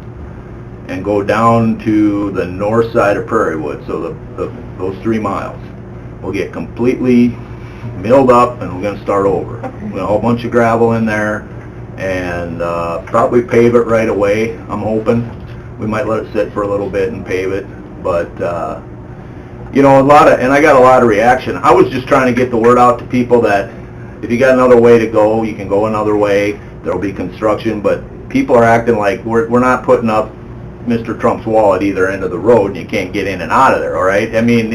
and go down to the north side of Prairie Wood. So those 3 miles will get completely milled up, and we're going to start over. We're going to have a whole bunch of gravel in there, and probably pave it right away, I'm hoping. We might let it sit for a little bit and pave it, but you know, I got a lot of reaction. I was just trying to get the word out to people that if you got another way to go, you can go another way. There'll be construction, but people are acting like we're not putting up Mr. Trump's wall at either end of the road and you can't get in and out of there, all right? I mean,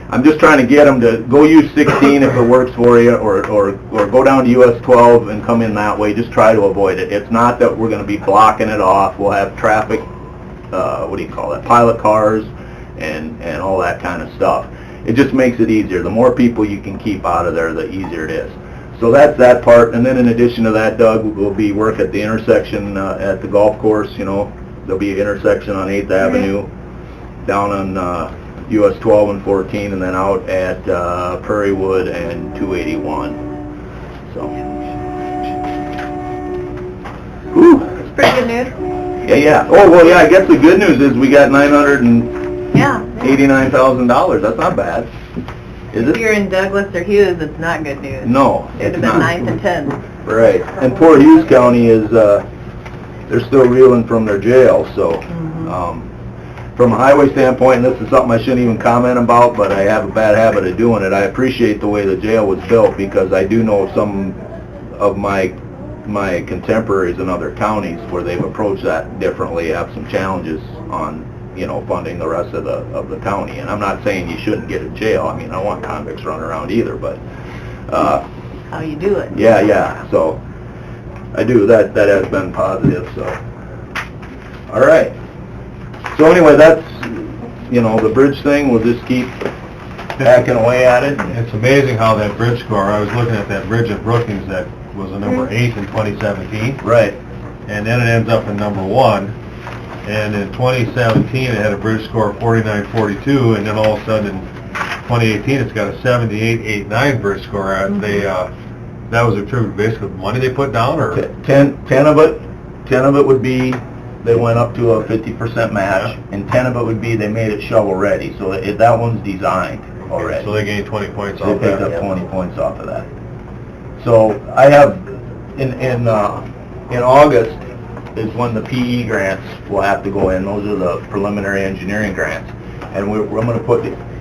I'm just trying to get them to go use 16 if it works for you, or go down to US 12 and come in that way. Just try to avoid it. It's not that we're going to be blocking it off. We'll have traffic, pilot cars, and all that kind of stuff. It just makes it easier. The more people you can keep out of there, the easier it is. So that's that part. And then in addition to that, Doug, will be work at the intersection at the golf course. You know, there'll be an intersection on 8th Avenue, down on US 12 and 14, and then out at Prairie Wood and 281. So. Whew. It's pretty good news. Yeah. Oh, well, yeah, I guess the good news is we got $989,000. That's not bad. Is If it? you're in Douglas or Hughes, it's not good news. No, It it's would have been not. 9th and 10th. Right. And poor Hughes County is, they're still reeling from their jail, so, from a highway standpoint, and this is something I shouldn't even comment about, but I have a bad habit of doing it, I appreciate the way the jail was built, because I do know some of my contemporaries in other counties where they've approached that differently, have some challenges on, you know, funding the rest of the county. And I'm not saying you shouldn't get a jail. I mean, I don't want convicts running around either, but How you do it. yeah. So I do. That has been positive. So all right. So anyway, that's, you know, the bridge thing. We'll just keep hacking away at it. It's amazing how that bridge score, I was looking at that bridge at Brookings that was a number 8 in 2017. Right. And then it ends up in number 1. And in 2017, it had a bridge score of 49.42, and then all of a sudden, in 2018, it's got a 78.89 bridge score. That was attributed basically to the money they put down, or? 10 of it would be they went up to a 50% match, and 10 of it would be they made it shovel ready. So that one's designed already. So they gained 20 points They off picked that. up 20 points off of that. So I have, in August is when the PE grants will have to go in. Those are the preliminary engineering grants. And we're going to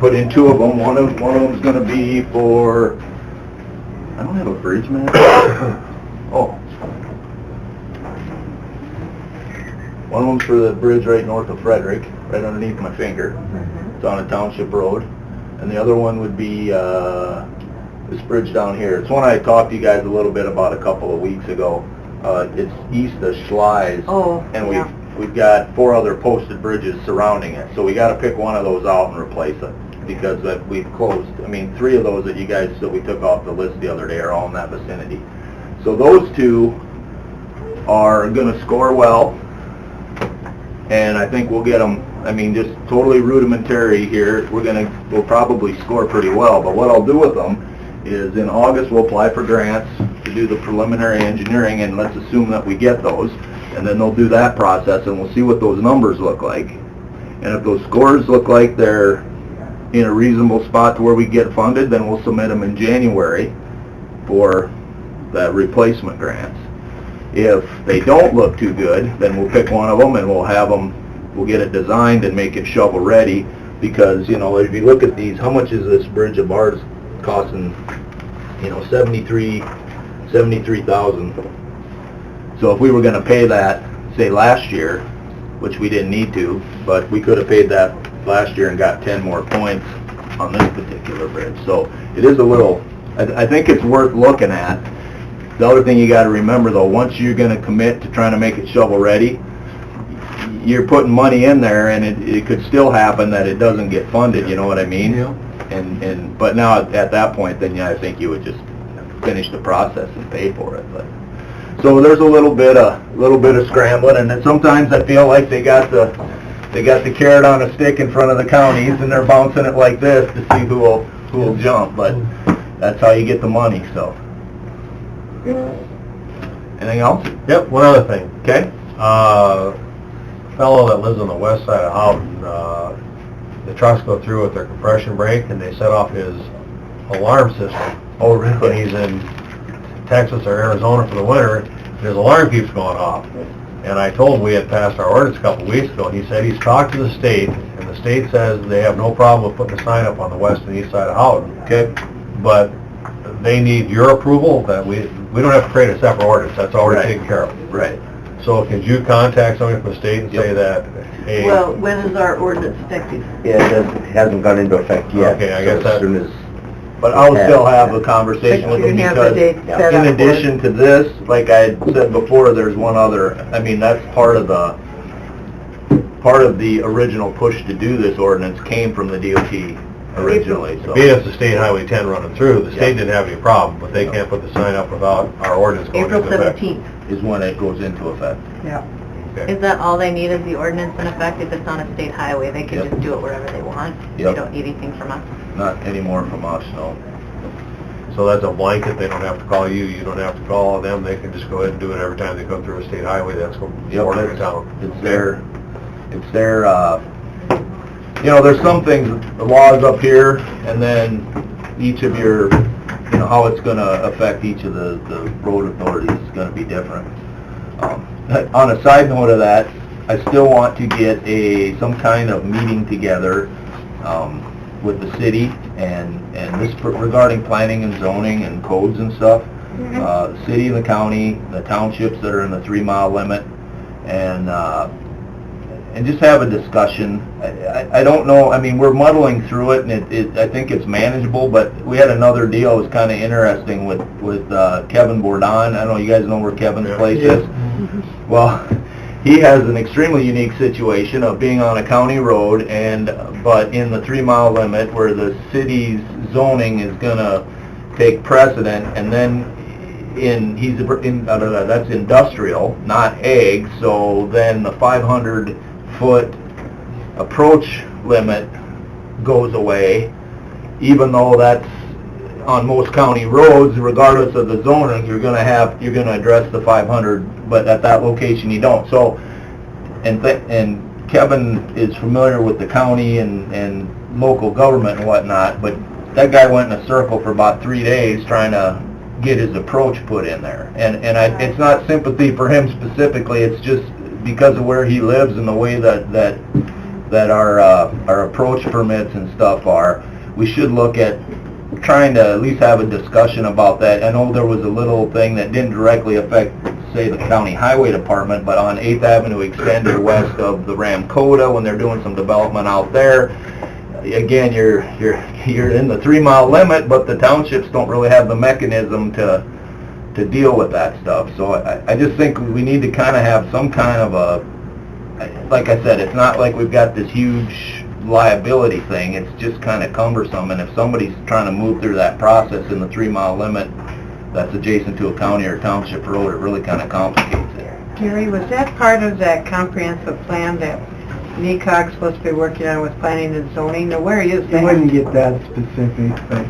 put in 2 of them. One of them's going to be for, I don't have a bridge map. Oh. One of them's for the bridge right north of Frederick, right underneath my finger. It's on a township road. And the other one would be this bridge down here. It's one I talked to you guys a little bit about a couple of weeks ago. It's east of Schleiz, and we've got 4 other posted bridges surrounding it. So we got to pick one of those out and replace it, because we've closed. I mean, 3 of those that we took off the list the other day are all in that vicinity. So those 2 are going to score well, and I think we'll get them. I mean, just totally rudimentary here. We'll probably score pretty well. But what I'll do with them is in August we'll apply for grants to do the preliminary engineering, and let's assume that we get those, and then they'll do that process, and we'll see what those numbers look like. And if those scores look like they're in a reasonable spot to where we get funded, then we'll submit them in January for the replacement grants. If they don't look too good, then we'll pick one of them and we'll get it designed and make it shovel ready, because, you know, if you look at these, how much is this bridge of ours costing? You know, $73,000. So if we were going to pay that, say last year, which we didn't need to, but we could have paid that last year and got 10 more points on this particular bridge. So it is a little, I think it's worth looking at. The other thing you got to remember though, once you're going to commit to trying to make it shovel ready, you're putting money in there, and it could still happen that it doesn't get funded, you know what I mean? Yeah. But now at that point, then yeah, I think you would just finish the process and pay for it. But so there's a little bit of scrambling, and then sometimes I feel like they got the carrot on a stick in front of the counties, and they're bouncing it like this to see who will jump. But that's how you get the money. So anything else? Yep, one other thing. Okay. Fellow that lives on the west side of Houghton, the trucks go through with their compression brake and they set off his alarm system. Oh, really? When he's in Texas or Arizona for the winter, his alarm keeps going off. And I told him we had passed our ordinance a couple weeks ago, and he said he's talked to the state, and the state says they have no problem with putting a sign up on the west and east side of Houghton. Okay. But they need your approval that we don't have to create a separate ordinance, that's already Right. taken care of. Right. So could you contact somebody from the state and say Yep. that, hey... Well, when is our ordinance effective? Yeah, it hasn't gone into effect yet. Okay, I so guess as that- soon as... But I'll still have a conversation with them You have the because date set in up for it. addition to this, like I had said before, there's one other, I mean, that's part of the original push to do this ordinance came from the DOT originally, so. Being it's the State Highway 10 running through, the Yeah. state didn't have any problem, but they can't put the sign up without our ordinance going into April effect. 17th. Is when it goes into effect. Yeah. Okay. Is that all they need, is the ordinance in effect? If it's on a state highway, they can Yep. just do it wherever they want? They Yep. don't need anything from us? Not anymore from us, no. So that's a blanket, they don't have to call you, you don't have to call them, they can just go ahead and do it every time they come through a state highway that's going Yep, to town. It's their, you know, there's some things, the law's up here, and then each of your, you know, how it's gonna affect each of the road authorities is gonna be different. On a side note of that, I still want to get some kind of meeting together, with the city and this regarding planning and zoning and codes and stuff. The city and the county, the townships that are in the 3-mile limit, and just have a discussion. I don't know, I mean, we're muddling through it, and I think it's manageable, but we had another deal that was kind of interesting with Kevin Bourdon. I don't know, you guys know where Kevin's place is? Well, he has an extremely unique situation of being on a county road but in the 3-mile limit where the city's zoning is gonna take precedent, and then that's industrial, not ag, so then the 500-foot approach limit goes away, even though that's on most county roads, regardless of the zoning, you're gonna address the 500, but at that location you don't. So, and Kevin is familiar with the county and local government and whatnot, but that guy went in a circle for about 3 days trying to get his approach put in there. It's not sympathy for him specifically, it's just because of where he lives and the way that our approach permits and stuff are. We should look at trying to at least have a discussion about that. I know there was a little thing that didn't directly affect, say, the county highway department, but on 8th Avenue extended west of the Ramcota, when they're doing some development out there, again, you're in the 3-mile limit, but the townships don't really have the mechanism to deal with that stuff. So I just think we need to kind of have some kind of a, like I said, it's not like we've got this huge liability thing, it's just kind of cumbersome, and if somebody's trying to move through that process in the 3-mile limit that's adjacent to a county or township road, it really kind of complicates it. Gary, was that part of that comprehensive plan that NECOG's supposed to be working on with planning and zoning? Now, where is that? I wouldn't get that specific, but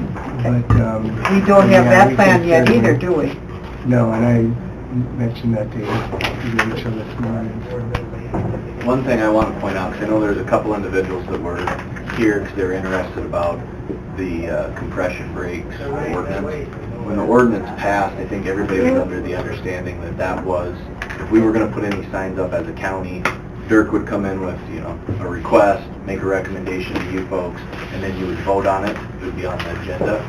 We don't have yeah, that we plan can yet certainly- either, do we? no, and I mentioned that to Rachel this morning. One thing I want to point out, because I know there's a couple individuals that were here because they were interested about the compression brakes ordinance. When the ordinance passed, I think everybody was under the understanding that was, if we were going to put any signs up as a county, Dirk would come in with, you know, a request, make a recommendation to you folks, and then you would vote on it. It would be on the agenda.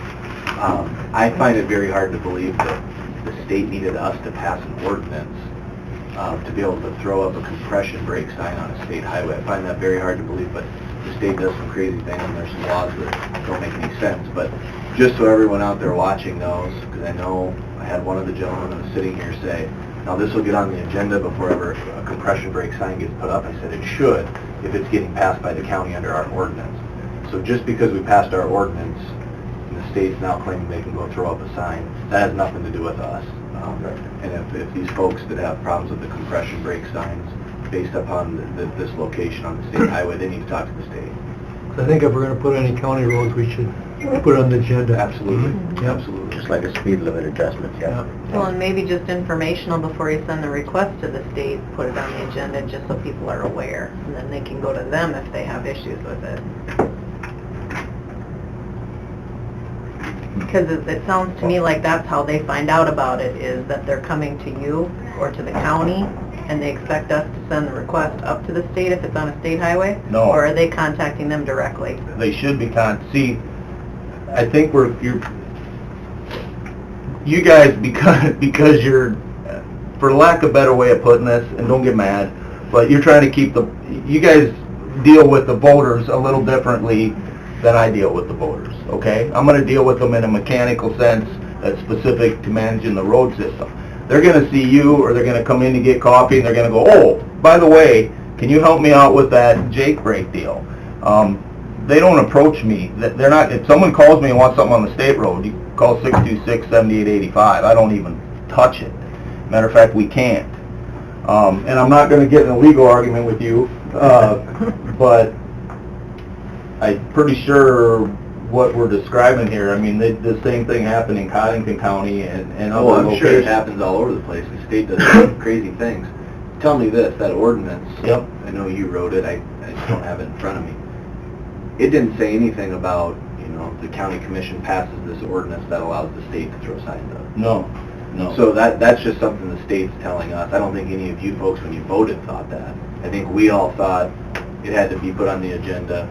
I find it very hard to believe that the state needed us to pass an ordinance to be able to throw up a compression brake sign on a state highway. I find that very hard to believe, but the state does some crazy things, and there's some laws that don't make any sense. But just so everyone out there watching knows, because I know I had one of the gentlemen that was sitting here say, now this will get on the agenda before ever a compression brake sign gets put up. I said it should if it's getting passed by the county under our ordinance. So just because we passed our ordinance, and the state's now claiming they can go throw up a sign, that has nothing to do with us. And if these folks that have problems with the compression brake signs based upon this location on the state highway, they need to talk to the state. I think if we're going to put any county roads, we should put it on the agenda. Absolutely, Yep. absolutely. Just like a speed limit adjustment, yeah. Well, and maybe just informational before you send the request to the state, put it on the agenda just so people are aware, and then they can go to them if they have issues with it. Because it sounds to me like that's how they find out about it, is that they're coming to you or to the county, and they expect us to send the request up to the state if it's on a state highway? No. Or are they contacting them directly? They should be see, I think you guys, because you're, for lack of a better way of putting this, and don't get mad, but you're trying to keep you guys deal with the voters a little differently than I deal with the voters, okay? I'm gonna deal with them in a mechanical sense that's specific to managing the road system. They're gonna see you, or they're gonna come in to get coffee, and they're gonna go, oh, by the way, can you help me out with that Jake brake deal? They don't approach me. They're not, if someone calls me and wants something on the state road, you call 626-7885. I don't even touch it. Matter of fact, we can't. And I'm not gonna get in a legal argument with you, but I'm pretty sure what we're describing here, I mean, the same thing happened in Cottington County and other Oh, I'm sure it locations. happens all over the place. The state does some crazy things. Tell me this, that ordinance, Yep. I know you wrote it, I just don't have it in front of me. It didn't say anything about, the county commission passes this ordinance that allows the state to throw signs up. No, no. So that's just something the state's telling us. I don't think any of you folks, when you voted, thought that. I think we all thought it had to be put on the agenda.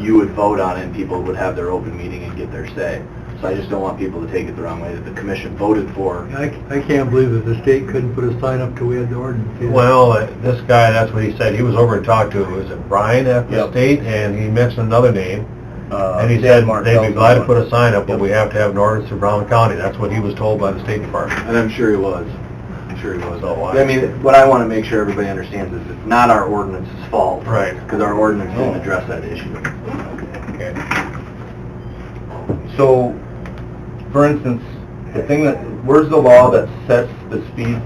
You would vote on it, and people would have their open meeting and get their say. So I just don't want people to take it the wrong way, that the commission voted for. I can't believe that the state couldn't put a sign up till we had the ordinance. either. Well, this guy, that's what he said. He was over and talked to, was it Brian at the Yep. state? And he mentioned another name. And he Dan said Martell's they'd be glad to one. put a sign up, but Yep. we have to have an ordinance in Brown County. That's what he was told by the State Department. And I'm sure he was. I'm sure he was. So, I mean, what I want to make sure everybody understands is it's not our ordinance's fault. Right. Because our ordinance didn't address that issue. Okay. So, for instance, the thing where's the law that sets the speed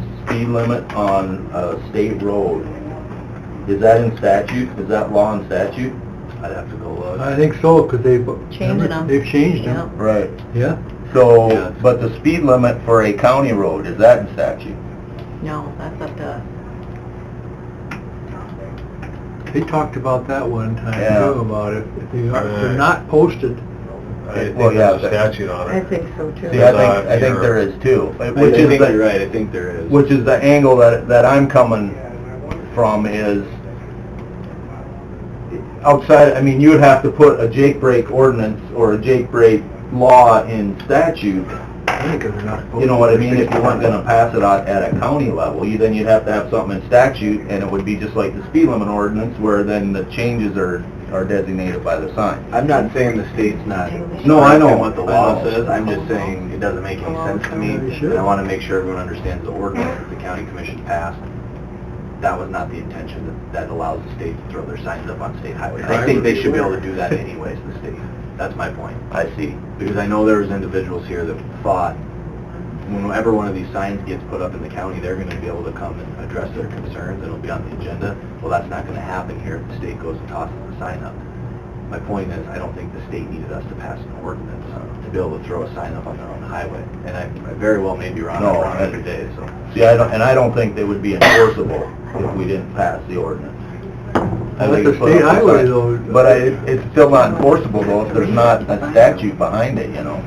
limit on a state road? Is that in statute? Is that law in statute? I'd have to go look. I think so, because Changing them. they've changed them. Right. Yeah. So, Yeah. but the speed limit for a county road, is that in statute? No, that's up to us. They talked about that one time Yeah. too, about it. If they're not posted. I think Well, yeah, there's a statute on it. think so too. See, I think there is too. I Which think is you're right, I think there is. Which is the angle that I'm coming from is, outside, I mean, you would have to put a Jake brake ordinance or a Jake brake law in statute, I think they're not posted. you know what I mean, if you weren't gonna pass it at a county level, then you'd have to have something in statute, and it would be just like the speed limit ordinance, where then the changes are designated by the sign. I'm not saying the state's not. No, I know. What the I law know. says, I'm just saying it doesn't make any sense to me. Sure. And I want to make sure everyone understands the ordinance that the county commission passed. That was not the intention, that allows the state to throw their signs up on state highways. I think they should be able to do that anyways, the state. That's my point. I see. Because I know there was individuals here that thought, whenever one of these signs gets put up in the county, they're going to be able to come and address their concerns, and it'll be on the agenda. Well, that's not going to happen here if the state goes and tosses the sign up. My point is, I don't think the state needed us to pass an ordinance to be able to throw a sign up on their own highway. And I very well may be wrong, No, I'm wrong every day, so. See, I don't think they would be enforceable if we didn't pass the ordinance. I That's think a it's put state up the highway sign. though. But it's still not enforceable though if there's not a statute behind it, you know.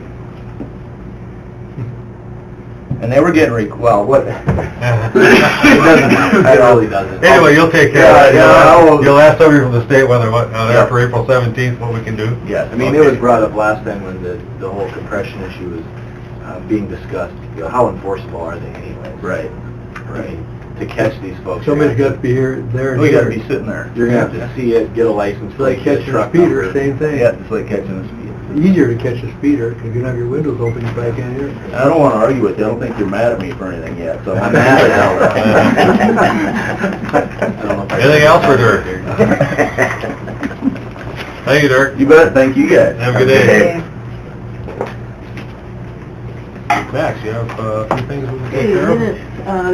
And they were getting, well, what? It doesn't, It really doesn't. Anyway, you'll take care of it. Yeah, I will. You'll ask somebody from the state whether, Yeah. after April 17th, what we can do? Yes. I mean, it was brought up last time when the whole compression issue was being discussed. How enforceable are they anyways? Right, I mean, to catch these folks. Somebody's got to be here, there and We gotta here. be sitting there. You're gonna have to see it, get a license It's like plate, get a catching a truck speeder, number. same thing. Yeah, it's like catching a speed. Easier to catch a speeder, if you don't have your windows open, you probably can't hear. I don't wanna argue with you, I don't think you're mad at me for anything yet, so. I'm mad at Anything else for Dirk? Thank you, Dirk. You bet, thank you guys. Have a good day. Max, you have a few things we can take Okay, care of? minutes,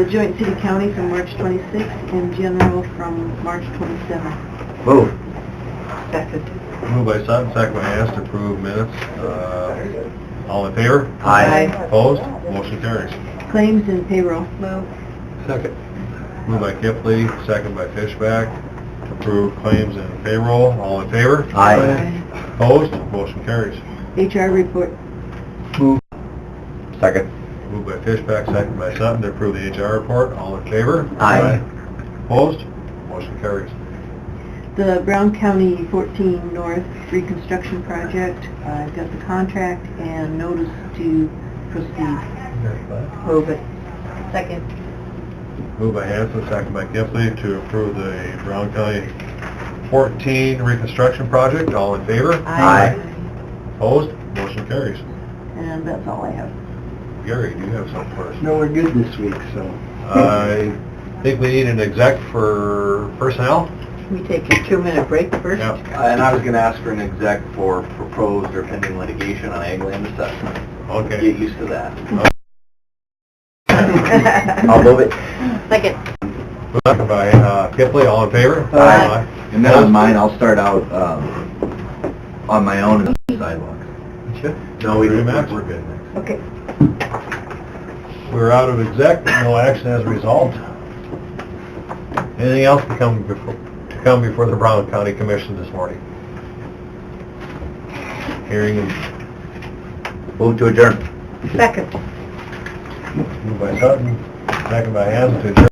the joint city-county from March 26th and general from March 27th. Move. Second. Moved by Sutton, second by Hess to approve minutes. All in favor? Aye. Opposed? Motion carries. Claims and payroll. Move. Second. Moved by Kippley, second by Fishback, to approve claims and payroll. All in favor? Opposed? Motion carries. HR report. Second. Moved by Fishback, second by Sutton to approve the HR report. All in favor? Aye. Opposed? Motion carries. The Brown County 14 North reconstruction project, I've got the contract and notice to proceed. Move it. Second. Moved by Hanson, second by Kippley to approve the Brown County 14 reconstruction project. All in favor? Aye. Opposed? Motion carries. And that's all I have. Gary, do you have something for us? No, we're good this week, so. I think we need an exec for personnel. We take a 2-minute break first? Yeah. And I was gonna ask for an exec for proposed or pending litigation on ag land assessment. Okay. Get used to that. I'll move it. Second. Second by Kippley, all in favor? Aye. And then on mine, I'll start out, on my own in the sidewalks. No, we Agree, didn't. Max? We're good. Okay. We're out of exec, no action as a result. Anything else to come before the Brown County Commission this morning? Hearing and Move to adjourn. Second. moved by Sutton, second by Hanson to adjourn.